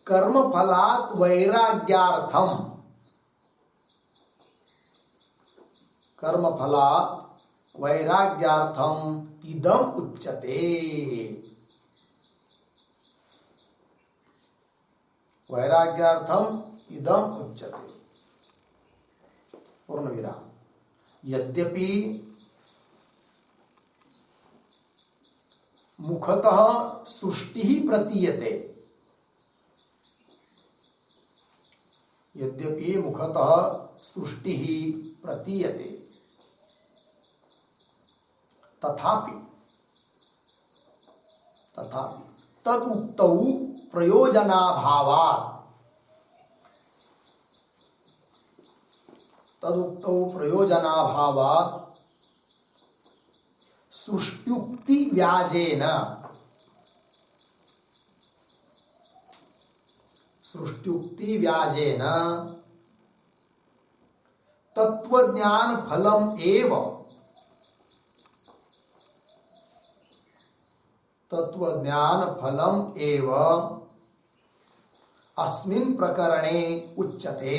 कर्मफलात् वैराग्यार्थम, कर्मफलात् वैराग्यार्थम इदम उच्यते, वैराग्यार्थम इदम उच्यते। पूर्ण विराम। यद्यपि मुखतः सृष्टि ही प्रतीयते, यद्यपि मुखतः सृष्टि ही प्रतीयते, तथापि तदुक्तौ प्रयोजनाभावात्, तदुक्तौ प्रयोजनाभावात् सृष्ट्युक्ति व्याजेन, सृष्ट्युक्ति व्याजेन तत्वज्ञान फलम एव, तत्वज्ञान फलम एव अस्मिन् प्रकरणे उच्यते,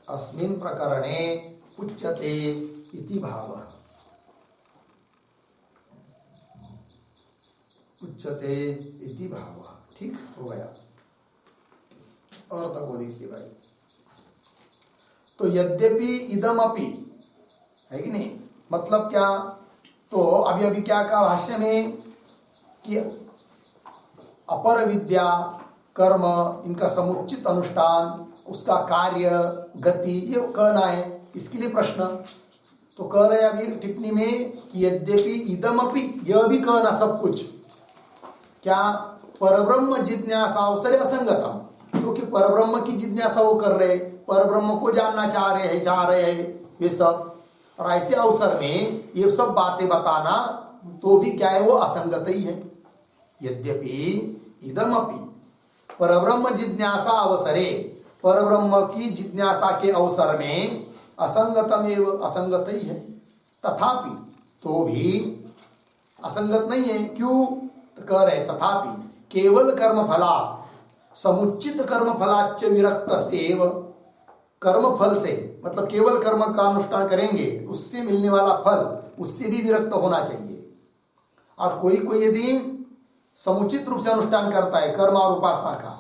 अस्मिन् प्रकरणे उच्यते इति भावः, उच्यते इति भावः। ठीक हो गया। और तक वो देखिए भाई, तो यद्यपि इदमपि है कि नहीं, मतलब क्या, तो अभी अभी क्या कहा भाष्य में कि अपर विद्या कर्म इनका समुचित अनुष्ठान, उसका कार्य गति, ये कहना है, इसके लिए प्रश्न तो कह रहे अभी टिप्पणी में कि यद्यपि इदमपि, यह भी कहना सब कुछ क्या, परब्रह्म जिज्ञासा अवसरे असंगतम, क्योंकि परब्रह्म की जिज्ञासा वो कर रहे, परब्रह्म को जानना चाह रहे हैं ये सब, और ऐसे अवसर में ये सब बातें बताना तो भी क्या है, वो असंगत ही है। यद्यपि इदमपि परब्रह्म जिज्ञासा अवसरे, परब्रह्म की जिज्ञासा के अवसर में असंगतम एवं, असंगत ही है, तथापि तो भी असंगत नहीं है। क्यों तो कह रहे तथापि केवल कर्मफला समुचित कर्मफलाच्च विरक्तस्यैव, कर्मफल से मतलब केवल कर्म का अनुष्ठान करेंगे उससे मिलने वाला फल उससे भी विरक्त होना चाहिए। और कोई यदि समुचित रूप से अनुष्ठान करता है कर्म और उपासना का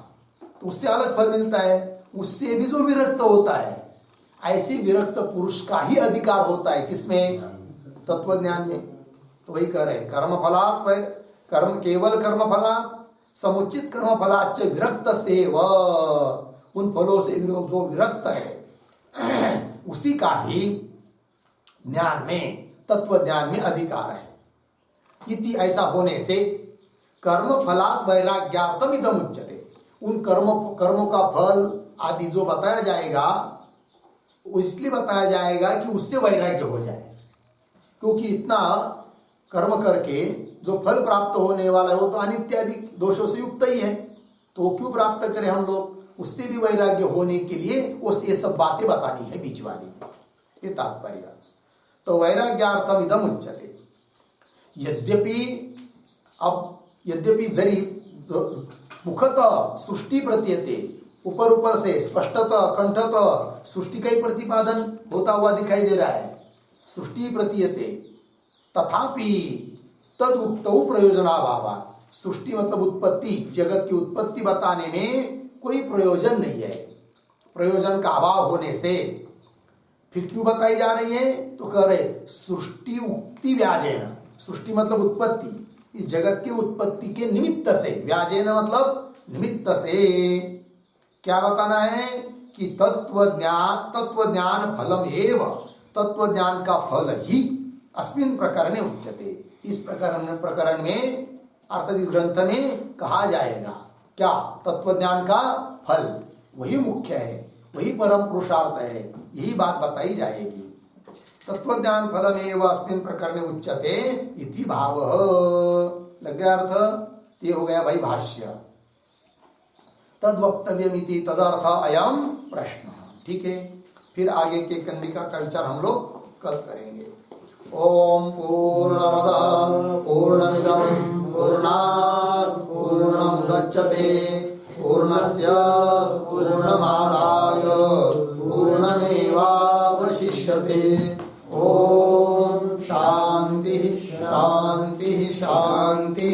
तो उससे अलग फल मिलता है, उससे भी जो विरक्त होता है, ऐसे विरक्त पुरुष का ही अधिकार होता है किसमें, तत्वज्ञान में। तो वही कह रहे हैं कर्मफलात् कर्म केवल कर्मफलात् समुचित कर्मफलाच्च विरक्त से व, उन फलों से जो विरक्त है उसी का ही ज्ञान में, तत्व ज्ञान में अधिकार है। इति ऐसा होने से कर्म फलात् वैराग्यार्थम इदम उच्यते, उन कर्मों का फल आदि जो बताया जाएगा इसलिए बताया जाएगा कि उससे वैराग्य हो जाए, क्योंकि इतना कर्म करके जो फल प्राप्त होने वाला है वो तो अनित्य आदि दोषों से युक्त ही है, तो क्यों प्राप्त करें हम लोग, उससे भी वैराग्य होने के लिए उस ये सब बातें बतानी है बीच वाली, ये तात्पर्य। तो वैराग्यार्थम इदम उच्यते। यद्यपि जरी मुखतः सृष्टि प्रतीयते, ऊपर से स्पष्टतः कंठतः सृष्टि का ही प्रतिपादन होता हुआ दिखाई दे रहा है, सृष्टि प्रतीयते, तथापि तद उक्तौ प्रयोजनाभावात्, सृष्टि मतलब उत्पत्ति, जगत की उत्पत्ति बताने में कोई प्रयोजन नहीं है। प्रयोजन का अभाव होने से फिर क्यों बताई जा रही है? तो कह रहे सृष्टि उक्ति व्याजेन, सृष्टि मतलब उत्पत्ति, इस जगत की उत्पत्ति के निमित्त से, व्याजेन मतलब निमित्त से क्या बताना है कि तत्वज्ञान फलम एव, तत्वज्ञान का फल ही अस्मिन् प्रकरणे उच्यते, इस प्रकरण में अर्थात इस ग्रंथ में कहा जाएगा। क्या? तत्वज्ञान का फल वही मुख्य है, वही परम पुरुषार्थ है, यही बात बताई जाएगी। तत्वज्ञान फलमेव अस्मिन् प्रकरणे उच्यते इति भावः। लग गया अर्थ? ये हो गया भाई भाष्य। तद वक्तव्यमिति तदर्थ अयम प्रश्न। ठीक है, फिर आगे के कंडिका का विचार हम लोग कल करेंगे। ओम पूर्णमदः पूर्णमिदं पूर्णात् पूर्णमुदच्यते पूर्णस्य पूर्णमादाय पूर्णमेवावशिष्यते। ओम शांति शांति शांति।